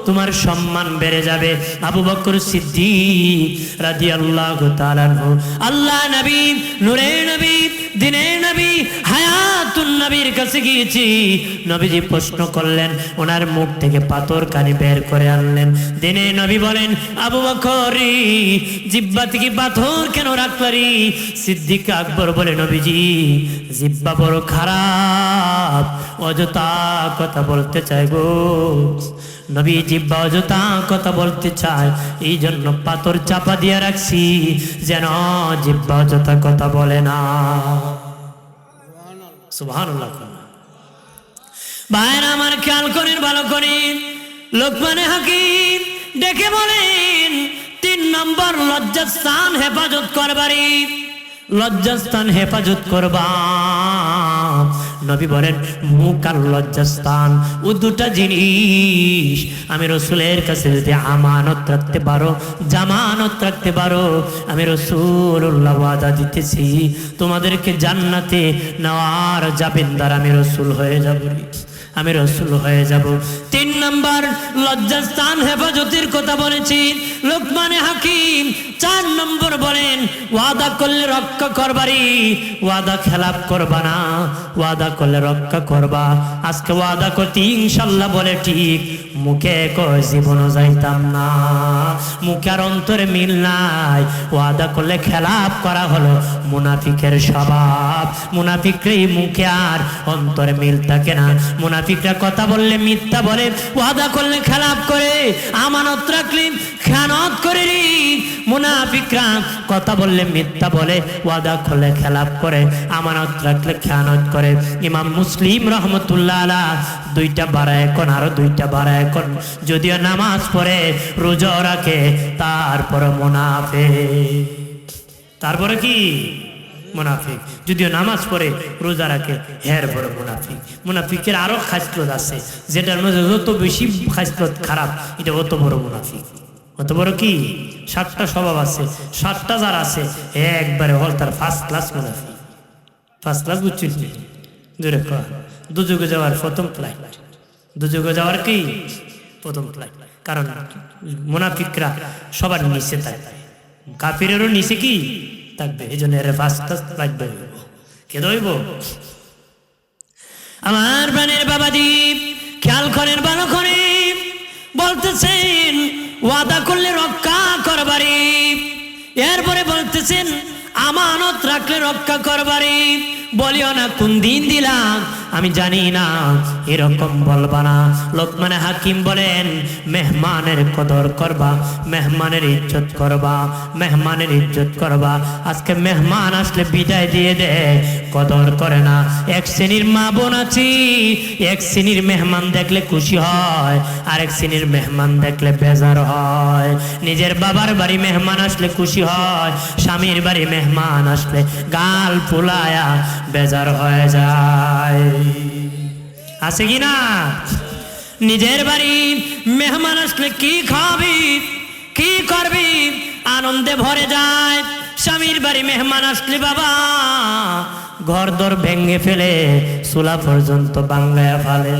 তোমার সম্মান বেড়ে যাবে। আবু বকর সিদ্দিক রাদিয়াল্লাহু তাআলা আনহু, আল্লাহ নবী, নূরে নবী, দিনে নবী, হায়াতুন নবীর কাছে গিয়েছি। নবীজি প্রশ্ন করলেন, ওনার মুখ থেকে পাথর কানি বের করে আনলেন। দিনে নবী বলেন আবু বকর জিহ্বা থেকে পাথর কেন রাখলি? সিদ্দিক আকবর বলে নবীজি জিহ্বা বড় খারাপ, অযথা কথা বলতে চাই গো। নবী জিহ্বা অযথা কথা বলতে চায়, এই জন্য পাথর চাপা দিয়ে রাখছি যেন জিহ্বা অযথা কথা বলে না। সুবহানাল্লাহ। ভাইরা আমার খেয়াল করেন, ভালো করে। লোকমান হাকিম ডেকে বলেন 3 নম্বর লজ্জাস্থান হেফাজত করবারি, লজ্জাস্থান হেফাজত করবা। নবী বলেন মুখ আর লজ্জাস্থান ও 2টা জিনিস আমি রাসূলের কাছে যদি আমানত রাখতে পারো, জামানত রাখতে পারো, আমি রাসূলুল্লাহ ওয়াদা দিতেছি তোমাদেরকে জান্নাতে নেওয়ার জামিনদার আমি রাসূল হয়ে যাব, আমি রাসূল হয়ে যাব। 3 নম্বর লজ্জাস্থান হেফাজতের কথা বলেছি লোকমান হাকিম। 4 নম্বর বলেন ওয়াদা করলে রক্ষা করবারি, ওয়াদা খেলাপ করবা না, ওয়াদা করলে রক্ষা করবা। আজকে ওয়াদা করতে ইনশাল্লাহ বলে ঠিক, মুখে কয় জীবনও যাইতাম না, মুখে আর অন্তরে মিল নাই। ওয়াদা করলে খেলাপ করা হলো মুনাফিকের স্বভাব। মুনাফিকরাই মুখে আর অন্তরে মিল থাকে না। মুনাফিকরা কথা বললে মিথ্যা বলে, ওয়াদা করলে খেলাপ করে, আমানত রাখলে খেয়ানত করে। মুনাফিকরা কথা বললে মিথ্যা বলে, ওয়াদা করলে খেলাপ করে, আমানত রাখলে খেয়ানত করে। ইমাম মুসলিম রহমতুল্লাহ আলাইহি 2টা বাড়ায় কোন, আরো 2টা বাড়ায় কোন, যদিও নামাজ পড়ে রোজা রাখে তারপর মুনাফিক। তারপরে কি মুনাফিক, যদিও নামাজ পড়ে রোজা রাখে হের বড় মুনাফিক। মুনাফিকের আরো খাসলত আছে, যেটার মধ্যে যত বেশি খাসলত খারাপ এটা অত বড় মুনাফিক। অত বড় কি 7টা স্বভাব আছে, 7টা যার আছে একবারে হল তার ফার্স্ট ক্লাস মুনাফিক। ফার্স্ট ক্লাস বুঝছিস দূরে কর, দুযোগে যাওয়ার প্রথম ফ্লাইট, দুযোগে যাওয়ার কি প্রথম ফ্লাইট। কারণ মুনাফিকরা সবার নিচে থাকে, কাফিরেরও নিচে কি থাকবে, এই জন্য এর ফার্স্ট ক্লাস ফ্লাইট বেরোব। কে দইব? আমার প্রাণের বাবাজি খেয়াল করেন, ভালো করে। বলতেছেন ওয়াদা করলে রক্ষা করবারি, এরপরে বলতেছেন আমানত রাখলে রক্ষা করবারি। বলিও না কোন দিন দিলাম আমি জানি না, এরকম বলবা না। লোকমান হাকিম বলেন মেহমানের কদর করবা, মেহমানের ইজ্জত করবা, মেহমানের ইজ্জত করবা। আজকে মেহমান আসলে বিদায় দিয়ে দেয়, কদর করে না। 1 শ্রেণীর মা বোন আছি, 1 শ্রেণীর মেহমান দেখলে খুশি হয়, আরেক শ্রেণীর মেহমান দেখলে বেজার হয়। নিজের বাবার বাড়ি মেহমান আসলে খুশি হয়, স্বামীর বাড়ি মেহমান আসলে গাল ফুলায়া বেজার হয়ে যায়। আছে কি না? নিজের বাড়ি মেহমান আসলে কি খাবি, কি করবি, আনন্দে ভরে যায়। স্বামীর বাড়ি মেহমান আসলে বাবা ঘর দর ভেঙে ফেলে, চুলা পর্যন্ত বাংলায় ফেলে।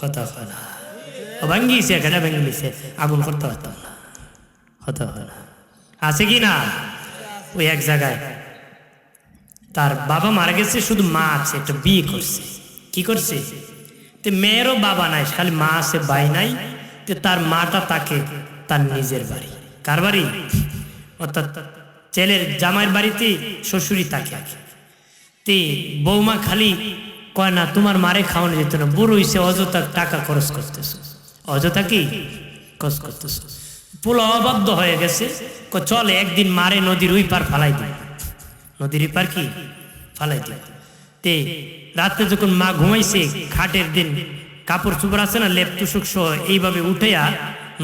কথা হয় না, ভাঙ্গিছে এখানে ভেঙে আগুন করতে হতো না, হতে হয় না। আছে কি না? ওই এক জায়গায় তার বাবা মারা গেছে, শুধু মা আছে, একটা বিয়ে করছে। কি করছে? তো মেয়েরও বাবা নাই, খালি মা আছে, ভাই নাই। তো তার মাটা তাকে তার নিজের বাড়ি, কার বাড়ি? অর্থাৎ ছেলের জামাইয়ের বাড়িতে শ্বশুরি তাকে। তে বৌমা খালি কয় না তোমার মারে খাওয়ানো যেত না, বুড়ো হইছে, অযথা টাকা খরচ করতেছ, অযথা কি খরচ করতেছ। পুলো অবাধ্য হয়ে গেছে, চলে একদিন মারে নদীর ওই পার ফালাই দিই, নদীর পার কি ফালাই দিই। তে রাত্রে যখন মা ঘুমাইছে, খাটের দিন কাপড় চোপড় আছে না, লেপ তুষক সহ এইভাবে উঠেয়া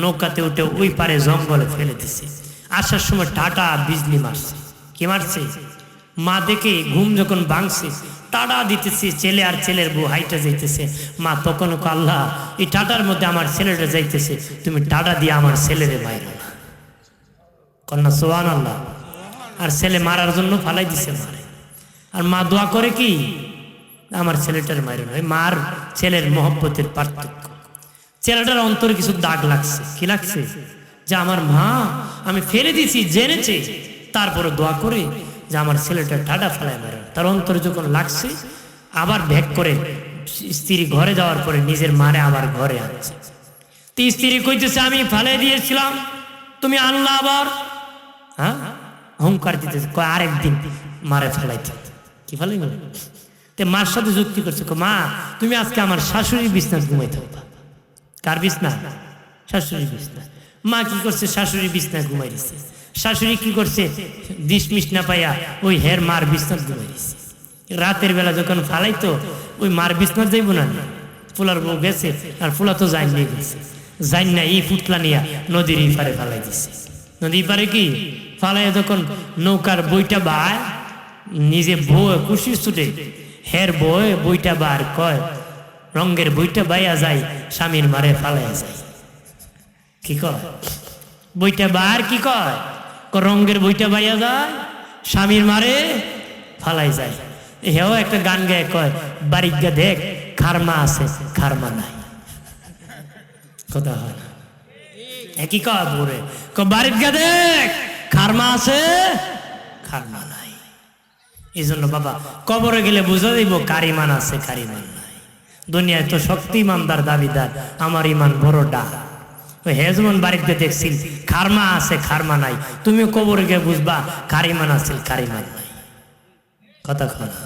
নৌকাতে উঠে ওই পারে জঙ্গলে ফেলে দিছে। আসার সময় টাটা বিজলি মারছে। কি মারছে? মা দেখে ঘুম যখন ভাঙছে, টাটা দিতেছে, ছেলে আর ছেলের বউ হাইটা যাইতেছে। মা তখন আল্লাহ, এই টাটার মধ্যে আমার ছেলেটা যাইতেছে, তুমি টাটা দিয়ে আমার ছেলেরে মাইরো না। কন্যা সুবহানাল্লাহ। আর ছেলে মারার জন্য ফালাই দিছে মারে। আর মা দোয়া করে কি, আমার ছেলেটার মাইরো না। মার ছেলের মহব্বতের পার্থক্য। ছেলেটার অন্তরে কিছু দাগ লাগছে। কি লাগছে? যে আমার মা আমি ফেলে দিছি জেনেছে, তারপরে দোয়া করে যে আমার ছেলেটা টাটা ফেলায় মারে। তার অন্তরে যখন লাগছে, আবার ভ্যাক করে স্ত্রী ঘরে যাওয়ার পরে নিজের মারে আবার ঘরে আনছে। তো স্ত্রী কইতেছে আমি ফেলে দিয়েছিলাম, তুমি আনলা আবার। হ্যাঁ, হুঙ্কার দিতেছে, আরেকদিন মারে ফেলাইতে। কি ফেলাই? তে মার সাথে যুক্তি করছে, মা তুমি আজকে আমার শাশুড়ির বিছনা ঘুমাই থাকবা। কার বিছনা? শাশুড়ির বিছনা। মা কি করছে? শাশুড়ির বিছনা ঘুমাই দিচ্ছে। শাশুড়ি কি করছে? দিশমিশ না পাইয়া ওই হের মার বিছনা ঘুমাই দিচ্ছে। রাতের বেলা যখন ফালাইতো ওই মার বিছনা যাইব না, ফুলার বউ গেছে, আর ফুলা তো যাই নিয়ে গেছে। যাই না এই ফুটলা নিয়া নদীর এই পারে ফালাই দিচ্ছে। নদীর পারে কি ফালাই যখন নৌকার বইটা বায়, নিজে বউ খুশি ছুটে হের বই বইটা বার কয়, রঙের বইটা বাইয়া যায়, স্বামীর মারে ফালাইয়া যায়। কি কয়? বইটা বার কি কয়? রঙের বইটা বাইয়া যায়, স্বামীর মারে ফালাই যায়। হেও একটা গান গায়ে কয়, বাড়ির গা দেখ খারমা আছে খারমা নাই। কথা হয় না? একই কয় বলে, বাড়ির গা দেখ খারমা আছে খারমা নাই। এই জন্য বাবা কবরে গেলে বুঝা দিব কার ইমান আছে কার ইমান নাই। দুনিয়ায় তো শক্তি ইমানদার দাবিদার, আমার ইমান বড় ডা। ওই হেজমন বাড়িতে দেখছি খারমা আছে খারমা নাই, তুমি কবরে গিয়ে বুঝবা কার ইমান আছে কার ইমান নাই। কথা কথা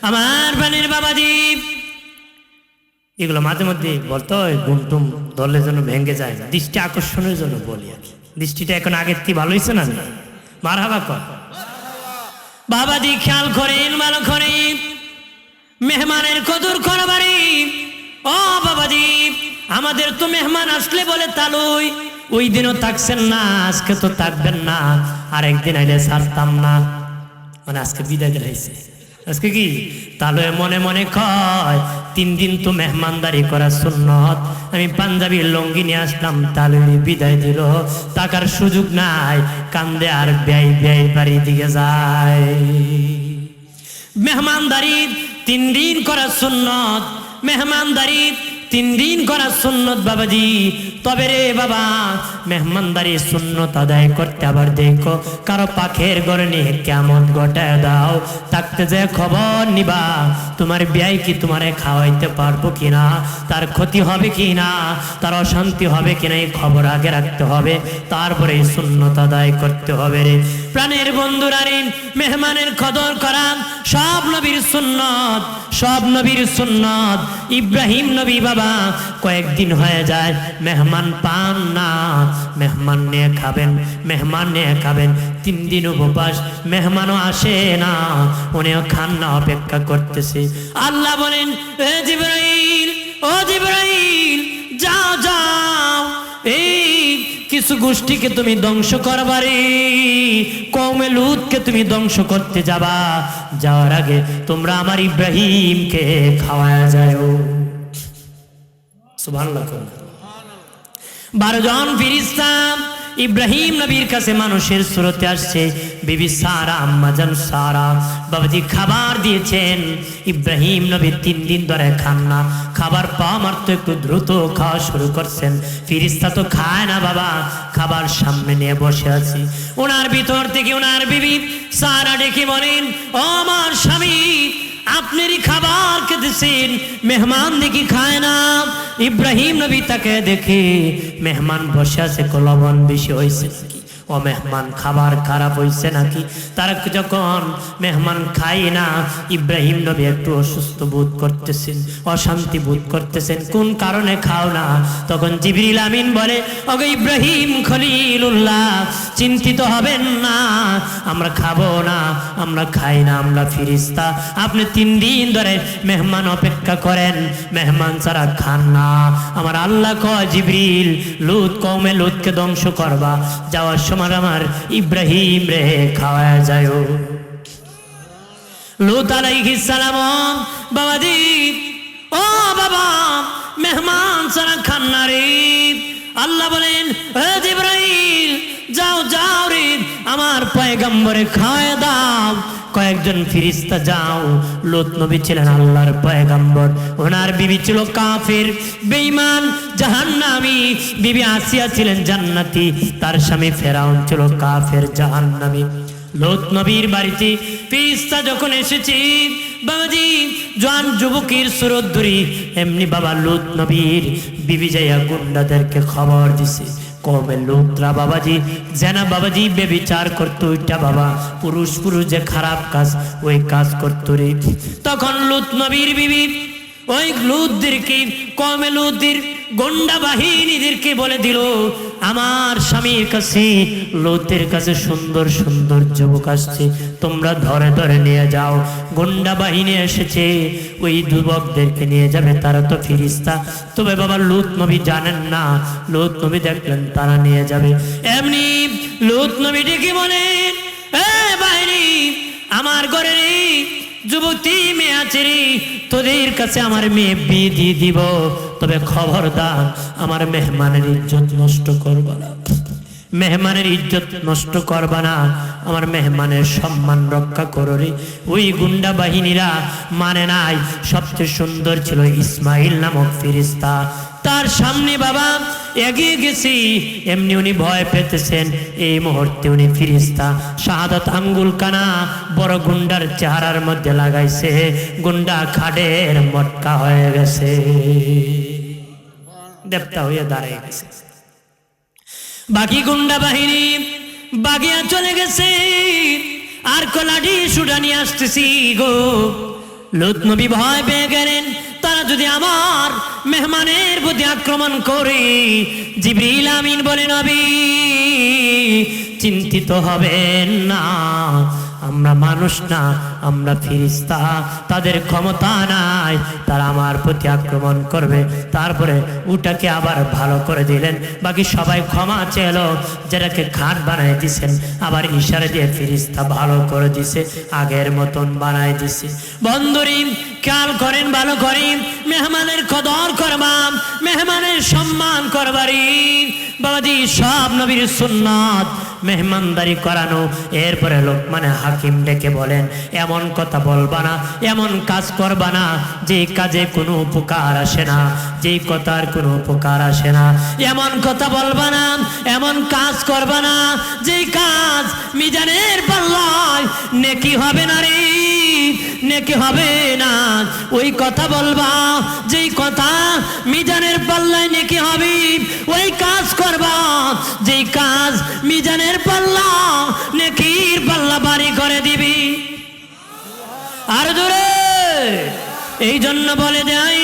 আমার বাণীর বাবাজি, এগুলো মাঝে মধ্যে বলতো ঘুমটুম ধরলে যেন ভেঙে যায়, দৃষ্টি আকর্ষণের জন্য বলি আর কি। দৃষ্টিটা এখন আগের থেকে ভালো হয়েছে না? মারহাবা কর বাবাজি। খেয়াল করেন, ভালো করেন, মেহমানের কদর করবারি। ও বাবাজি, আমাদের তো মেহমান আসলে বলে তালুই, ওই দিনও থাকছেন না, আজকে তো থাকবেন না, আর একদিন আইলে ছাড়তাম না। মানে আজকে বিদায় দিলাইছে। আজকে কি তাহলে মনে মনে কয় 3 দিন তো মেহমানদারি করা সুন্নত, আমি পাঞ্জাবির লঙ্গি নিয়ে আসলাম, তাহলে বিদায় দিল, টাকার সুযোগ নাই, কান্দে আর ব্যয় ব্যয় বাড়ি দিকে যায়। মেহমানদারি 3 দিন করা সুন্নত, মেহমানদারি 3 দিন করা সুন্নত বাবাজি। তবে রে বাবা, মেহমানদারি সুন্নত আদায় করতে আবার দেখো কারো পাখের ঘরে নিয়ে কেমন গোটায় দাও, থাকতে যে খবর নিবা তোমার ব্যয় কি তোমারে খাওয়াইতে পারবো কিনা, তার ক্ষতি হবে কিনা, তার অশান্তি হবে কিনা, এই খবর আগে রাখতে হবে, তারপরে এই সুন্নত আদায় করতে হবে রে প্রাণের বন্ধুরা রে। মেহমানের কদর করা সব নবীর সুন্নত, সব নবীর সুন্নত। ইব্রাহিম নবী বাবা কয়েকদিন হয়ে যায় মেহমান পান না, মেহমান নিয়ে খাবেন, মেহমান নিয়ে খাবেন। 3 দিন উপবাস, মেহমানও আসে না, উনিও খান না, অপেক্ষা করতেছে। আল্লাহ বলেন, এ জিবরাইল, ও জিবরাইল, যাও যাও, এই কিছু গোষ্ঠীকে তুমি ধ্বংস করবারে, কওমে লুতকে তুমি ধ্বংস করতে যাবা, যাওয়ার আগে তোমরা আমার ইব্রাহিমকে খাওয়ায়া যাও। সুবহানাল্লাহ। 12 জন ফেরেশতা ইব্রাহিম নবীর কাছে মানুষের সুরতে আসছে। বিবি সারা, আম্মাজান সারা বাবাজি খাবার দিয়েছেন। ইব্রাহিম নবী 3 দিন ধরে খান না, খাবার পাওয়া মাত্র একটু দ্রুত খাওয়া শুরু করছেন। ফেরেশতা তো খায় না বাবা, খাবার সামনে নিয়ে বসে আছি। ওনার ভিতর থেকে ওনার বিবি সারা ডেকে বলেন, ও আমার স্বামী, আপনারই খাবার খেতেছেন, মেহমান দেখি খায় না। ইব্রাহিম নবী তাকে দেখে, মেহমান বসে আছে, লবণ বেশি হয়েছে নাকি, ও মেহমান খাবার খারাপ হইছে নাকি? তারা যখন মেহমান খাই না, ইব্রাহিম নবী একটু অসুস্থ বোধ করতেছেন, অশান্তি বোধ করতেছেন, কোন কারণে খাও না? তখন জিবরিল আমিন বলে, ওগো ইব্রাহিম খলিলুল্লাহ, চিন্তিত হবেন না, আমরা খাবো না, আমরা খাই না, আমরা ফিরিস্তা। আপনি 3 দিন ধরে মেহমান অপেক্ষা করেন, মেহমান ছাড়া খান না। আমার আল্লাহ কয়, জিবরিল লুত কওমে লুতকে ধ্বংস করবা, যাওয়ার সময় আমার ইব্রাহিম রে খাওয়ায় যায়। লুত আলাইহিস সালাম বাবাজি, ও বাবা মেহমান ছাড়া খান না রে। আল্লাহ বলেন, হে জিবরাইল যাও যাও রে, আমার পয়গম্বরে খাওয়ায় দাও। কয়েকজন ফিরিস্তা যাও। লূত নবী ছিলেন আল্লাহর পয়গম্বর, ওনার বিবি ছিল কাফের বেঈমান জাহান্নামী, বিবি আসিয়া ছিলেন জান্নাতি, তার স্বামী ফেরাউন ছিল কাফের জাহান্নামী। লূত নবীর বাড়িতে ফিরিস্তা যখন এসেছে বাবাজি, জওয়ান যুবকের সুরত ধরি, এমনি বাবা লূত নবীর বিবি যাইয়া গুন্ডাদেরকে খবর দিছে, কবে লূতরা বাবাজি জেনা বাবাজি বেবিচার করতো, ওইটা বাবা পুরুষ পুরুষ যে খারাপ কাজ ওই কাজ করতো রে। তখন লূত নবীর বিবি ওই লূতদেরকে, কমে লূতের গন্ডা বাহিনীদেরকে বলে দিল, আমার স্বামীর কাছে লূতের কাছে সুন্দর সুন্দর যুবক আসছে, তোমরা ধরে ধরে নিয়ে যাও। গন্ডা বাহিনী এসেছে, ওই যুবকদেরকে নিয়ে যাবে, তারা তো ফিরিস্তা। তবে বাবা লূত নবী জানেন না, লূত নবী দেখলেন তারা নিয়ে যাবে। এমনি লূত নবী ডেকে বলেন, এ বাহিনী, আমার ঘরের যুবতী মেয়ে আছে রে, তোদের কাছে আমার মেয়ে বিয়ে দিয়ে দিব, তবে খবরদার আমার মেহমানের ইজ্জত নষ্ট করবা না, মেহমানের ইজ্জত নষ্ট করবা না, আমার মেহমানের সম্মান রক্ষা করো রে। ওই গুন্ডা বাহিনীরা মানে নাই। সবচেয়ে সুন্দর ছিল ইসমাইল নামক ফিরিস্তা, তার সামনে বাবা এগিয়ে গেছি, এমনি উনি ভয় পেতেছেন। এই মুহূর্তে উনি ফিরিস্তা শাহাদাত আঙ্গুল কানা বড় গুন্ডার চেহারার মধ্যে লাগাইছে, গুন্ডা খাডের মটকা হয়ে গেছে, দেবতা হয়ে দাঁড়িয়ে গেছে। বাকি গুন্ডা বাহিনী বাগিয়া চলে গেছে, আর কলাডি সুডানি আসতেছি গো। লূত নবী ভয় পেয়ে গেলেন, তারা যদি আমার মেহমানের প্রতি আক্রমণ করে। জিবরিল আমিন বলে, নবী চিন্তিত হবেন না, আমরা মানুষ না, আমরা ফিরিস্তা, তাদের ক্ষমতা নাই, তারা আমার প্রতি আক্রমণ করবে। তারপরে ওটাকে আবার ভালো করে দিলেন, বাকি সবাই ক্ষমা চেলো, যেটাকে খাট বানাই দিছেন, আবার ইশারা দিয়ে ফিরিস্তা ভালো করে দিছে, আগের মতন বানাই দিছে। বন্ধুরি খেয়াল করেন, ভালো করেন, মেহমানের কদর করবাম, মেহমানের সম্মান করবারি বাবাজি, সব নবীর সুন্নাত মেহমানদারি করানো। এরপরে লোকমানে হাকিম ডেকে বলেন, এমন কথা বলবা না, এমন কাজ করবা না যে কাজে কোনো উপকার আসে না, যেই কথার কোনো উপকার আসে না, এমন কথা বলবা না, এমন কাজ করবা না যেই কাজ মিজানের পাল্লায় নেকি হবে না রে, নেকি হবে না। ওই কথা বলবা যেই কথা মিজানের পাল্লায় নেকি হবে, ওই কাজ করবা যেই কাজ মিজানের পাল্লা নেকির পাল্লা বাড়ি করে দিবি। আর জোরে এই জন্য বলে দেয়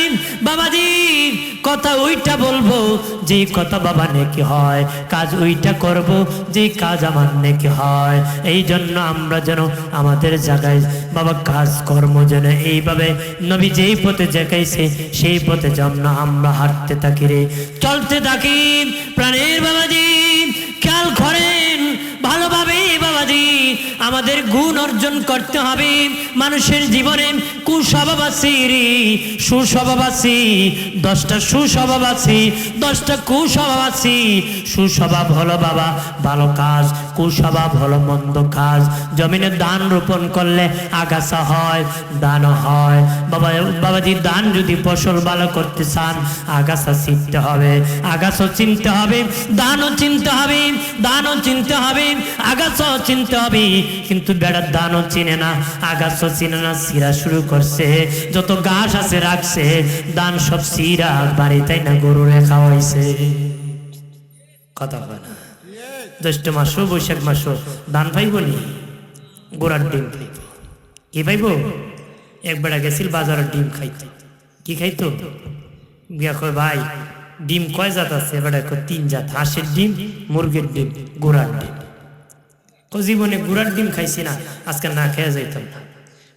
বাবাজি, কথা ওইটা বলবো যে কথা বাবা নেকি হয়, কাজ ওইটা করব যে কাজ আমার নেকি হয়। এই জন্য আমরা যেন আমাদের জায়গায় বাবা কাজ কর্ম যেন এইভাবে নবী যেই পথে দেখাইছে সেই পথে যেন আমরা হাঁটতে থাকি রে, চলতে থাকি। প্রাণের বাবাজি খেয়াল করেন ভালোভাবে বাবাজি, আমাদের গুণ অর্জন করতে হবে মানুষের জীবনে। কুস্বভাব আছে রে, সুস্বভাব আছে, 10টা সুস্বভাব আছে, 10টা কুস্বভাব আছে। সুস্বভাব হলো বাবা ভালো কাজ, কুস্বভাব হলো মন্দ কাজ। জমিনে ধান রোপণ করলে আগাছা হয়, ধানও হয় বাবা। বাবাজি ধান যদি ফসল ভালো করতে চান, আগাছা চিনতে হবে, আগাছা চিনতে হবে, ধানও চিনতে হবে, ধানও চিনতে হবে, আগাছাও চিনতে হবে। কিন্তু বেড়ার ধানও চিনে না, আগাছাও চিনে না, চিরা শুরু করছে, যত ঘাস আছে রাখছে, ধান সব চিরা বাড়ি, তাই না গরু রেখা হয়েছে। কথা হবে না, জ্যৈষ্ঠ মাসও বৈশাখ মাসও ধান পাইব নি, গোড়ার ডিম খাইত। কি পাইব? একবেলা গেছিল বাজারের ডিম খাইতো। কি খাইতো? গিয়া কয় ভাই ডিম কয় জাত আছে? এবারে কয় 3 জাত, হাঁসের ডিম, মুরগির ডিম, গোড়ার ডিম। জীবনে গুড়ার ডিম খাইছি না, আজকে না খেয়ে যাইতাম না।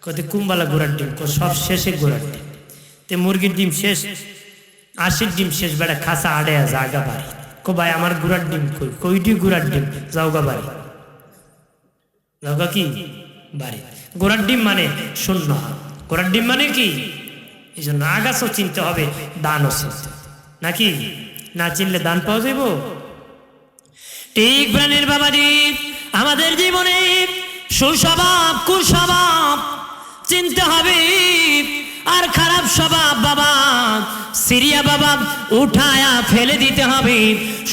কত কুম্বালা গুড়ার ডিম, সব শেষে গুড়ার ডিম। তে মুরগির ডিম শেষ, হাঁসের ডিম শেষ, বেড়া খাসা আড়ে জাগা বাড়ি। কো ভাই আমার গুড়ার ডিম কই? কইটি গুড়ার ডিম, যাওগা বাড়ি। যাওগা কি বাড়ি? গোড়ার ডিম মানে শূন্য, গোড়ার ডিম মানে কি? এই জন্য আগাছও চিনতে হবে, দানও চিনতে, নাকি? না চিনলে দান পাওয়া যাইব? ঠিক প্রাণের বাবাজি, আমাদের জীবনে সুস্বভাব কুস্বভাব চিনতে হবে, আর খারাপ স্বভাব বাবা সিরিয়া বাবা উঠায়া ফেলে দিতে হবে,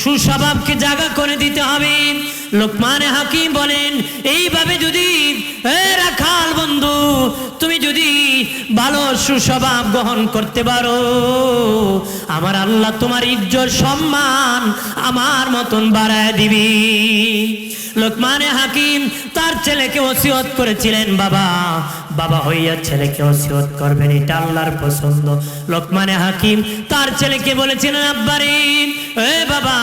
সুস্বভাবকে জায়গা করে দিতে হবে। লোকমানে হাকিম বলেন, এইভাবে যদি রাখাল বন্ধু তুমি যদি ভালো সুস্বভাব গ্রহণ করতে পারো, আমার আল্লাহ তোমার ইজ্জত সম্মান আমার মতন বাড়ায় দিবি। লোকমানে হাকিম তার ছেলেকে ওসিয়ত করেছিলেন, বাবা বাবা হইয়া ছেলেকে ওসিয়ত করবেন, এটা আল্লাহর পছন্দ। লোকমানে হাকিম তার ছেলেকে বলেছিলেন, আব্বারে বাবা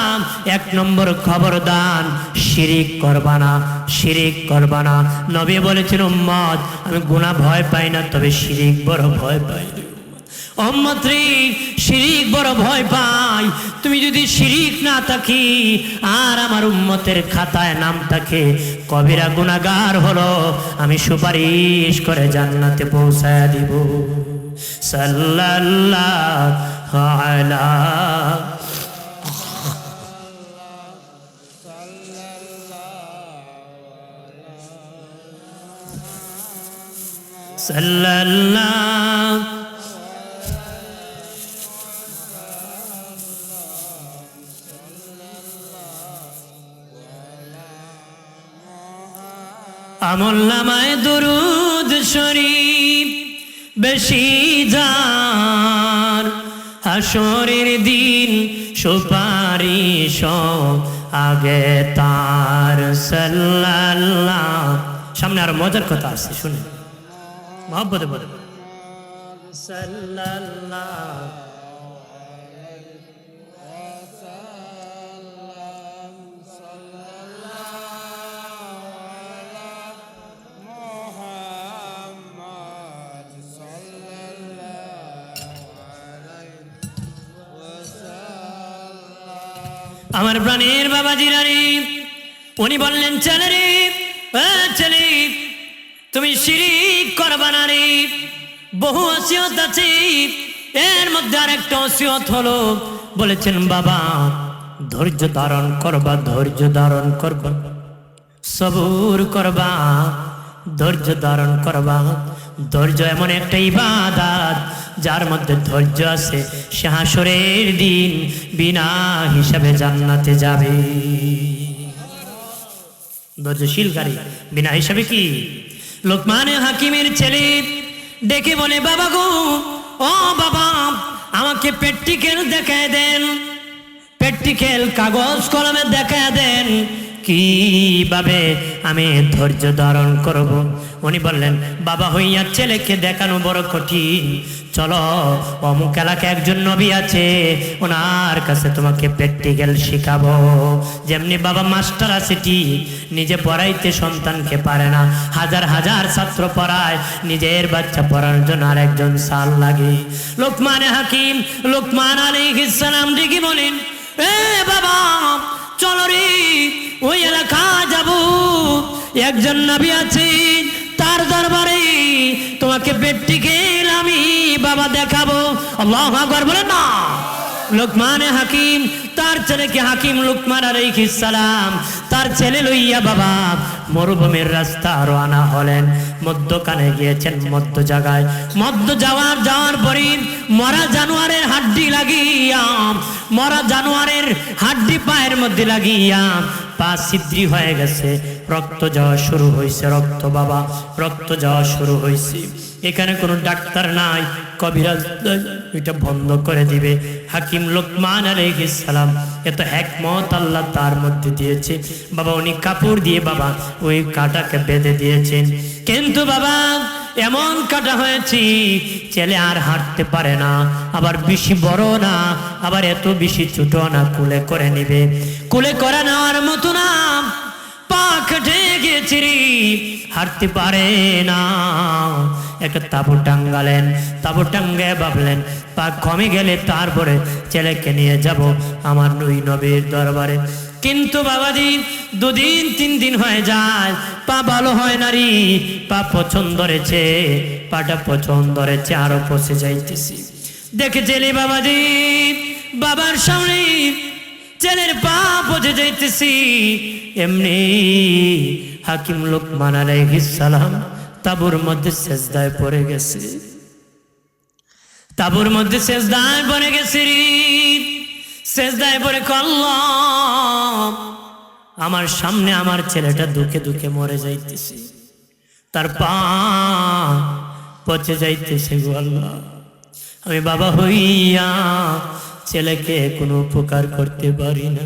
1 নম্বর খবরদার শিরিক করবা না, শিরিক করবা না। নবী বলেছেন, উম্মত আমি গুনাহ ভয় পাই না, তবে শিরিক বড় ভয় পাই। উম্মত রে, শিরিক বড় ভয় পাই। তুমি যদি শিরিক না থাকি আর আমার উম্মতের খাতায় নাম থাকে কবিরা গুনাহগার হলো, আমি সুপারিশ করে জান্নাতে পৌঁছায়া দিব। সাল্লাল্লাহু আলা সাল্লাল্লাহু আমলনামায় দুরুদ শরীফ বেশি যার, হাসরের দিন সুপারিশ আগে তার। সাল্লাল্লাহ। সামনে আরো মজার কথা আছে, শুনে মহব্বতে বলে সাল্লাল্লাহ। আমার প্রাণের বাবাজিরা রে, উনি বললেন, ছেলে রে, ছেলে তুমি শিরিক করবা না রে। বহু ওসিয়ত আছে, এর মধ্যে আরেকটা ওসিয়ত হলো, বলেছেন বাবা ধৈর্য ধারণ করবা, ধৈর্য ধারণ করবা, সবুর করবা, ধৈর্য ধারণ করবা। ধৈর্য এমন একটা ইবাদত যার মধ্যে ধৈর্য আছে, সে হাসরের দিন বিনা হিসাবে জান্নাতে যাবে। ধৈর্যশীলকারী বিনা হিসাবে কি? লোকমানে হাকিমের ছেলে ডেকে বলে, বাবা গো, ও বাবা আমাকে প্র্যাকটিক্যাল দেখায় দেন, প্র্যাকটিক্যাল কাগজ কলমে দেখায় দেন কিভাবে আমি ধৈর্য ধারণ করব। উনি বললেন, বাবা হইয়া ছেলেকে দেখানো বড় কঠিন, চলো অমুক এলাকায় একজন নবী আছে, ওনার কাছে তোমাকে প্র্যাকটিক্যাল শিখাবো। যেমনি বাবা মাস্টার আছে ঠিক, নিজে পড়াইতে সন্তানকে পারে না, হাজার হাজার ছাত্র পড়ায়, নিজের বাচ্চা পড়ানোর জন্য আর একজন সাল লাগে। লোকমানে হাকিম লোকমান আলাইহিস সালাম ডেকে বলেন, এ বাবা চলো রে, ওই এলাকা যাব, একজন নবী আছে, তার দরবারে তোমাকে প্র্যাকটিক্যাল আমি বাবা দেখাবো। আল্লাহু আকবার বলে না। লোকমানে হাকিম তার ছেলেকে, হাকিম লোকমান আলাইহিস সালাম তার ছেলে লইয়া বাবা মরুভূমির রাস্তা রওনা হলেন। মধ্যখানে গিয়েছেন, মধ্য জায়গায়, মধ্য যাওয়ার পরে মরা জানোয়ারের হাড্ডি লাগিয়া, মরা জানোয়ারের হাড্ডি পায়ের মধ্যে লাগিয়া পা ছিদ্রি হয়ে গেছে, রক্ত যাওয়া শুরু হয়েছে, রক্ত বাবা রক্ত যাওয়া শুরু হয়েছে। এখানে কোনো ডাক্তার নাই, কবিরাজ এটা বন্ধ করে দিবে। হাকিম লোকমান আলাইহিস সালাম এত হিকমত আল্লাহ তার মধ্যে দিয়েছে বাবা, উনি কাপড় দিয়ে বাবা ওই কাঁটাকে বেঁধে দিয়েছেন। কিন্তু বাবা এমন কাটা হয়েছে ছেলে আর হাঁটতে পারে না, আবার বেশি বড় না, আবার এত বেশি ছোট না, কুলে করে নিবে, কুলে করে নেওয়ার মতো না, পা কেটে গেছে রে, হাঁটতে পারে না। একটা তাবু টাঙ্গালেন, তাবু টাঙ্গে ভাবলেন পা কমে গেলে তারপরে ছেলেকে নিয়ে যাব আমার নই নবীর দরবারে। কিন্তু বাবাজি 2 দিন 3 দিন হয়ে যায়, পা ভালো হয় না রে, পা পছন্দ ধরেছে, পাটা পছন্দ ধরেছে, আরো পচে যাইতেছি। দেখে ছেলে বাবাজি বাবার সামনে ছেলের পা পচে যাইতেছি, এমনি হাকিম লোকমান আলাইহিস সালাম তাবুর মধ্যে সেজদায় পড়ে গেছে, তাবুর মধ্যে সেজদায় পড়ে গেছে রে, সেজদায় পড়ে আল্লাহ আমার সামনে আমার ছেলেটা দুঃখে দুঃখে মরে যাইতেছে, তার পা পচে যাইতেছে গো আল্লাহ, আমি বাবা হইয়া ছেলেকে কোনো উপকার করতে পারি না।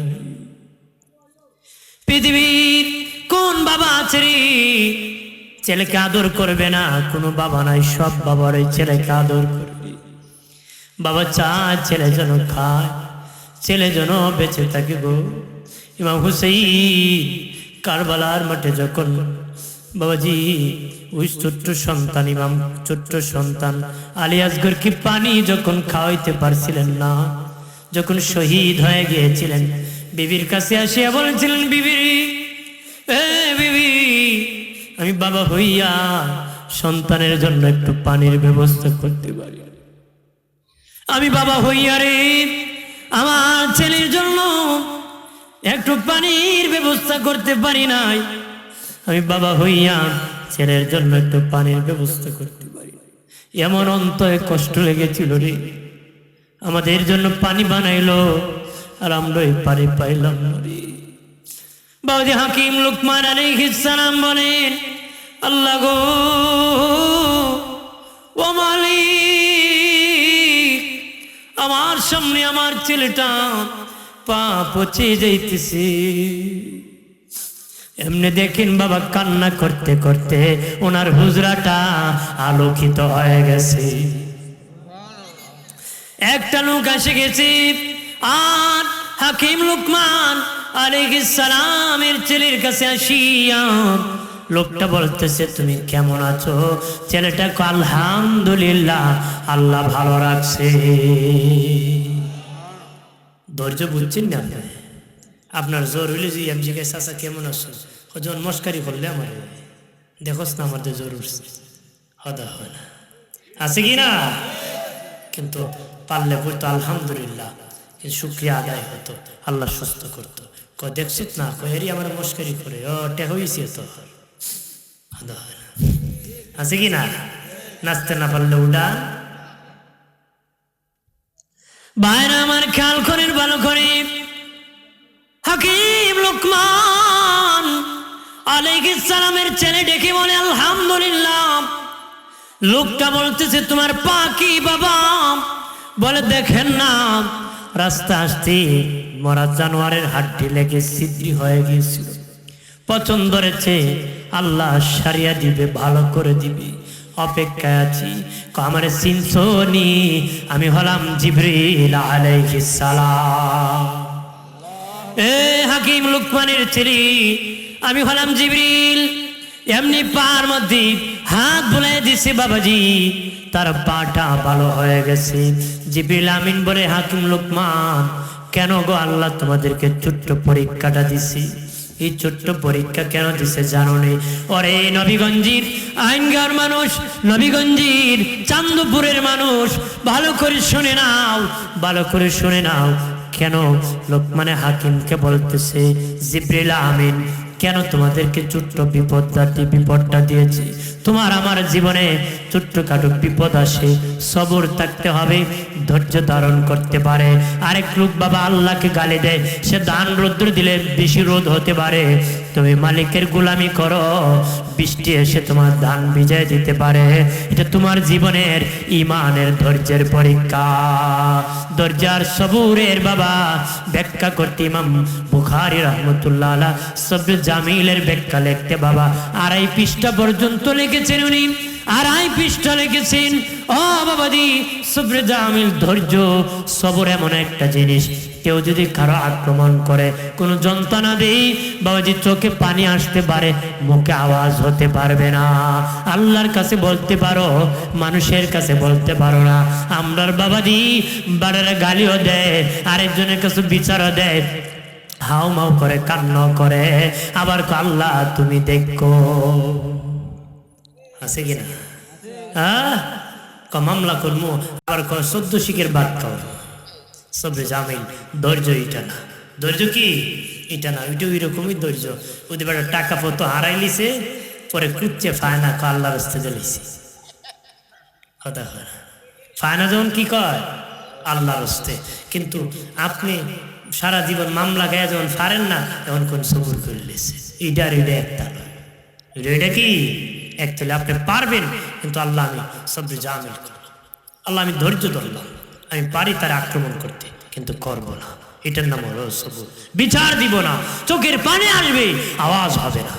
পৃথিবীর কোন বাবা আছে রে ছেলেকে আদর করবে না? কোনো বাবা নাই, সব বাবার ওই ছেলেকে আদর করবে। বাবা চায় ছেলে যেন খায়, ছেলে যেন বেঁচে থাকে গো। ইমাম হুসাইন কারবালার মাঠে যখন বাবাজি ওই ছোট্ট সন্তান, ইমাম ছোট্ট সন্তান আলী আসগরকে পানি যখন খাওয়াইতে পারছিলেন না, যখন শহীদ হয়ে গিয়েছিলেন, বিবির কাছে আসিয়া বলেছিলেন, বিবি বিবি আমি বাবা হইয়া সন্তানের জন্য একটু পানির ব্যবস্থা করতে পারি, আমি বাবা হইয়া রে আমার ছেলের জন্য একটু পানির ব্যবস্থা করতে পারি নাই, আমি বাবা হইয়া ছেলের জন্য একটু পানির ব্যবস্থা করতে পারি। এমন অন্তরে কষ্ট লেগেছিল রে, আমাদের জন্য পানি বানাইলো আর আমরা এই পানি পাইলাম না রে। বাবাজি হাকিম লোকমান আলাইহিস সালাম বলেন, আল্লাহ গো ও মালিক, আমার সামনে আমার ছেলেটা পা পচে যাইতেছে। এমনি দেখেন বাবা কান্না করতে করতে ওনার হুজরাটা আলোকিত হয়ে গেছে। একটা লোক এসে গেছে আর হাকিম লোকমান আলাইহিস সালামের ছেলের কাছে আসিয়া লোকটা বলতেছে, তুমি কেমন আছো? ছেলেটাকে আলহামদুলিল্লাহ আল্লাহ ভালো রাখছে। ধৈর্য বুঝছেন না আপনার? জোর হইলে যে এমজি কে চাচা কেমন আছো, যখন মস্কারি করলে আমার দেখোস না আমাদের জোর উঠছে, হদা হয় না, আছে কি না? কিন্তু পারলে পড়তো আলহামদুলিল্লাহ, শুক্রিয়া আদায় হতো, আল্লাহ সুস্থ করতো। দেখছিস না কহেরি আমার মস্কারি করে, ও টেক হয়েছে তো, হদা হয় না, আছে কি না? নাচতে না পারলে উডা। বাইরে আমার খেয়াল করেন ভালো করে, হাকিম লোকমান আলাইহিস সালামের ছেলে ডেকে বলে আলহামদুলিল্লাহ। লোকটা বলতেছে, তোমার পা কি বাবা? বলে, দেখেন না রাস্তা আসতে মরা জানোয়ারের হাড্ডি লেগে ছিদ্রি হয়ে গিয়েছিল, পছন্দ ধরেছে, আল্লাহ সারিয়া দিবে, ভালো করে দিবে, অপেক্ষায় আছি। আমার চিনছনি? আমি হলাম জিবরিল আলাইহিস সালাম। এ হাকিম লোকমানের ছেলে, আমি হলাম জিবরিল। এমনি পার মধ্যে হাত বুলাই দিছে বাবাজি, তার পাটা ভালো হয়ে গেছে। জিবরিল আমিন বলে, হাকিম লোকমান কেন গো আল্লাহ তোমাদেরকে ছোট্ট পরীক্ষাটা দিছি? এই ছোট্ট পরীক্ষা কেন দিছে জানো নি? ওরে নবীগঞ্জের আইনগার মানুষ, নবীগঞ্জের চান্দপুরের মানুষ, ভালো করে শুনে নাও, ভালো করে শুনে নাও। কেন লোকমানে হাকিমকে বলতেছে, জিবরিল আমিন কেন তোমাদেরকে ছোট্ট বিপদটা দিয়েছি? তোমার আমার জীবনে ছোট্টখাটো বিপদ আসে, সবর থাকতে হবে, ধৈর্য ধারণ করতে পারে। আরেক লোক বাবা আল্লাহকে গালি দেয়, সে দান রৌদ্র দিলে বেশি রোদ হতে পারে, তুমি মালিকের গোলামি করো, বৃষ্টি এসে তোমার ধান ভিজিয়ে দিতে পারে। এটা তোমার জীবনের ইমানের ধৈর্যের পরীক্ষা। ধৈর্য আর সবুরের বাবা ব্যাখ্যা করতে ইমাম বুখারী রাহমাতুল্লাহ আলাইহি সবরে জামিলের ব্যাখ্যা লিখতে বাবা 2.5 পৃষ্ঠা পর্যন্ত লিখেছেন উনি, 2.5 পৃষ্ঠা লিখেছেন। ও বাবাজি, সবরে জামিল, ধৈর্য সবর এমন একটা জিনিস, কেউ যদি কারো আক্রমণ করে, কোনো যন্ত্রণা দেই বাবাজি, চোখে পানি আসতে পারে, মুখে আওয়াজ হতে পারবে না। আল্লাহর কাছে বলতে পারো, মানুষের কাছে বলতে পারো না। আমরার বাবাজি বাড়ার গালিও দেয়, আরেকজনের কাছে বিচারও দেয়, হাও মাও করে, কান্নাও করে, আবার আল্লাহ তুমি দেখো, আছে কিনা? মামলা করবো, আবার 14 শিখের বাদ খাও। সবরে জামিল, ধৈর্য এটা না। ধৈর্য কি? এটা না, ওইটা ওই রকমই ধৈর্য। ওদের বেটা টাকা পতো হারাই লিছে, পরে খুঁজছে ফায়না আল্লাহ রাস্তে জ্বলিছে। কথা হয় না, ফায়না যখন কি কয় আল্লাহ রাস্তে। কিন্তু আপনি সারা জীবন মামলা গায়ে যখন পারেন না, তখন কোন সবুর করে লিছে। এইটা আর এটা একটা, এটা কি একতলে আপনি পারবেন, কিন্তু আল্লাহ আমি সবরে জামিল করলাম, আল্লাহ আমি ধৈর্য ধরলাম, আমি পারি তার আক্রমণ করতে, কিন্তু করবো না। এটার নাম হলো সবুর। বিচার দিব না, চোখের পানি আসবে, আওয়াজ হবে না।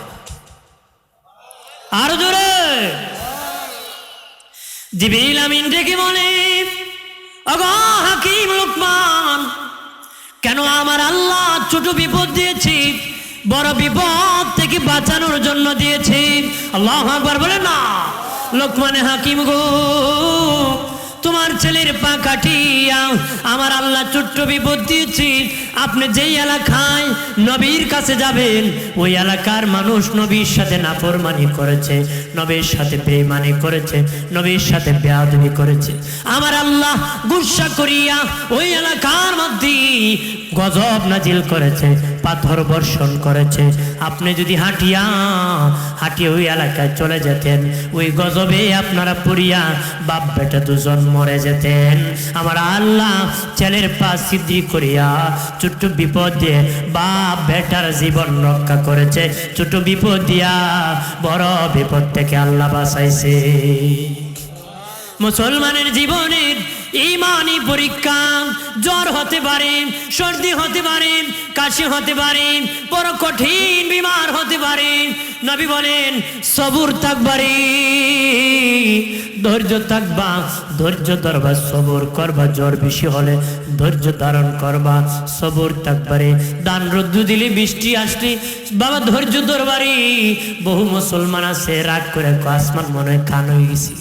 আরো জোরে জিবরিল আমিন ডেকে বলে, ওগো হাকিম লুকমান, কেন আমার আল্লাহ ছোট বিপদ দিয়েছি, বড় বিপদ থেকে বাঁচানোর জন্য দিয়েছি। আল্লাহু আকবার বলে না। লোকমানে হাকিম গো, তোমার ছেলের পা কাটিয়া আমার আল্লাহ ছোট্ট বিপদ দিয়েছি। আপনি যেই এলাকায় নবীর কাছে যাবেন, ওই এলাকার মানুষ নবীর সাথে নাফরমানি করেছে, নবীর সাথে বেঈমানি করেছে, নবীর সাথে বেয়াদবি করেছে। আমার আল্লাহ গুসা করিয়া ওই এলাকার মধ্যে গজব নাজিল করেছে, পাথর বর্ষণ করেছে। আপনি যদি হাঁটিয়ে ওই এলাকায় চলে যেতেন, ওই গজবে আপনারা পড়িয়া বাপ বেটা দুজন মরে যেতেন। আমার আল্লাহ ছেলের পা সিদ্ধি করিয়া ছোট্ট বিপদ দিয়ে বাপ বেটার জীবন রক্ষা করেছে, ছোট্ট বিপদ দিয়া বড় বিপদ থেকে আল্লাহ বাঁচাইছে। মুসলমানের জীবনের ইমানি পরীক্ষা, জ্বর হতে পারে, সর্দি হতে পারে, কাশি হতে পারে, বড় কঠিন বিমার হতে পারে। নবী বলেন সবুর থাকবারে, ধৈর্য থাকবা, ধৈর্য ধরবা, সবর করবা। জ্বর বেশি হলে ধৈর্য ধারণ করবা, সবর থাকবারে। দান রোদ্দু দিলে, বৃষ্টি আসলে বাবা ধৈর্য ধরবারে। বহু মুসলমান আছে রাগ করে আসমান মনে হয় খান হয়ে গেছি।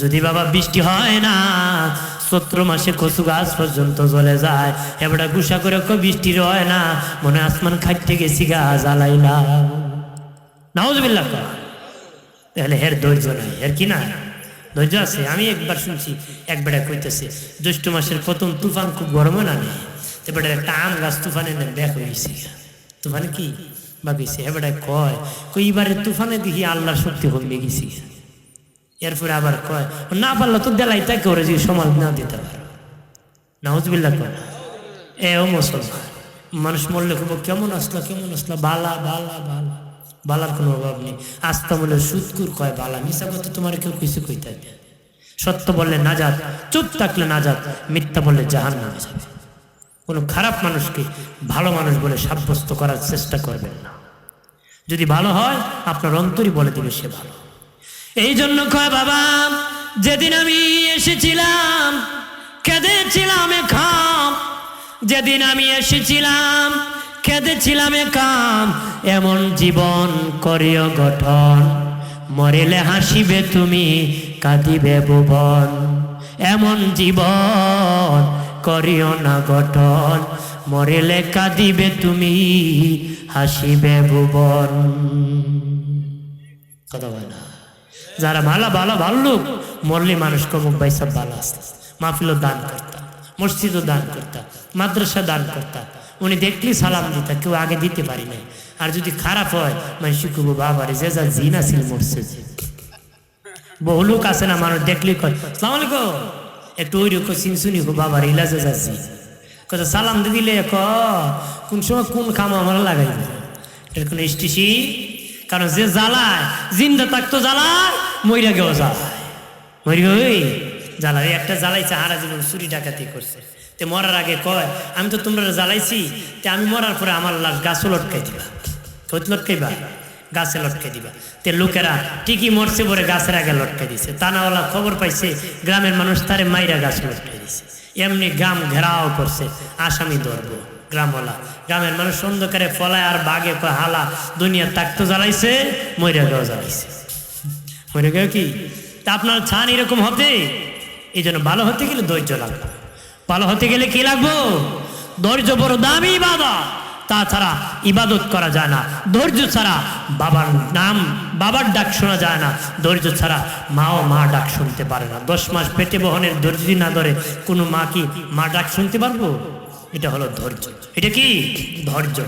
যদি বাবা বৃষ্টি হয় না, চৈত্র মাসে কচু গাছ পর্যন্ত জ্বলে যায়, এবার গুসা করে বৃষ্টি হয় না, মনে আসমান খাইতে গেছি গাছ জ্বালাইলাম। নাউজুবিল্লাহ। তাহলে হের ধৈর্য নাই, এর কি না ধৈর্য আছে? আমি একবার শুনছি, একবার কইতেছে জ্যৈষ্ঠ মাসের প্রথম তুফান খুব গরমে না নেই, এবার একটা আম গাছ তুফানে ব্যাক হয়ে গেছে। তুফানে কি বাগিয়েছে, এবার কয় এইবারের তুফানে দেখি আল্লাহর শক্তি কমে গেছি। এরপরে আবার কয় না পারলো তো দেলাই তাকে ওরা যদি সমাজ না দিতে পারো। নাউজুবিল্লাহ কয় ও মুসলমান, মানুষ মরলে খুব কেমন আসলো, কেমন আসলো, বালা বালা বালা, বালার কোনো অভাব নেই। আস্তা বলে সুৎকুর কয় বালা, মিশা কথা তোমার কেউ কিছু কইতে হবে। সত্য বললে নাজাত, চুপ থাকলে নাজাত, মিথ্যা বললে জাহান্নামে যাবে। কোনো খারাপ মানুষকে ভালো মানুষ বলে সাব্যস্ত করার চেষ্টা করবেন না। যদি ভালো হয় আপনার অন্তরই বলে দিবে সে ভালো। এই জন্য কয় বাবা, যেদিন আমি এসেছিলাম কেঁদেছিলাম একাম, যেদিন আমি এসেছিলাম কেঁদেছিলাম একাম, এমন জীবন করিও গঠন, মরিলে হাসিবে তুমি কাঁদিবে ভুবন। এমন জীবন করিও না গঠন, মরিলে কাঁদিবে তুমি হাসিবে ভুবন। কথা বলে না? যারা ভালো ভালো ভালো লোক মরলে মানুষ কমুক ভাই সব ভালো আসত, মাহফিলও দান করতাম, মসজিদও দান করতাম, মাদ্রাসা দান করতাম, উনি দেখলি সালাম দিতা, কেউ আগে দিতে পারি নাই। আর যদি খারাপ হয় মানে শিখবো বাবারে যে যা জিন আছিল মরছে যে। বহু লোক আছে না মানুষ দেখলি কয় সালাম আলাইকুম, একটু ওই রকম চিনশুনি গো বাবার ইলাজে যাচ্ছি কথা সালাম দিয়ে দিলে কোন সময় কোন খাম আমার লাগাইবে এর কোনো স্টিসি। কারণ যে জ্বালায় জিন্দা থাকতো জ্বালায়, মইরা গেও জ্বালায়, মরি ওই জ্বালায়। একটা জ্বালাইছে হারা জীবন চুরি ডাকাতি করছে, তে মরার আগে কয় আমি তো তোমরা জ্বালাইছি, তে আমি মরার পরে আমার লাশ গাছও লটকাই দিবা। কত লটকাইবা? গাছে লটকাই দিবা। তে লোকেরা ঠিকই মরছে পরে গাছের আগে লটকাই দিছে। তানাওয়ালা খবর পাইছে, গ্রামের মানুষ তারে মাইরা গাছ লটকাই দিছে। এমনি গ্রাম ঘেরাও করছে, আসামি ধরবো। গ্রামওয়ালা গ্রামের মানুষ অন্ধকারে ফলায় আর বাঘে কয় হালা দুনিয়া তাকতো জ্বালাইছে, মইরা গেও জ্বালাইছে। মরে গেও কি তা আপনার ছান এরকম হতে? এই জন্য ভালো হতে গেলে ধৈর্য লাগবে। ভালো হতে গেলে কি লাগবো? ধৈর্য বড় দামি ইবাদত, তাছাড়া ইবাদত করা যায় না। ধৈর্য ছাড়া বাবার নাম, বাবার ডাক শোনা যায় না। ধৈর্য ছাড়া মাও মা ডাক শুনতে পারে না। 10 মাস পেটে বহনের ধৈর্য যদি না ধরে কোনো মা কি মা ডাক শুনতে পারবো? এটা হলো ধৈর্য। এটা কি ধৈর্য।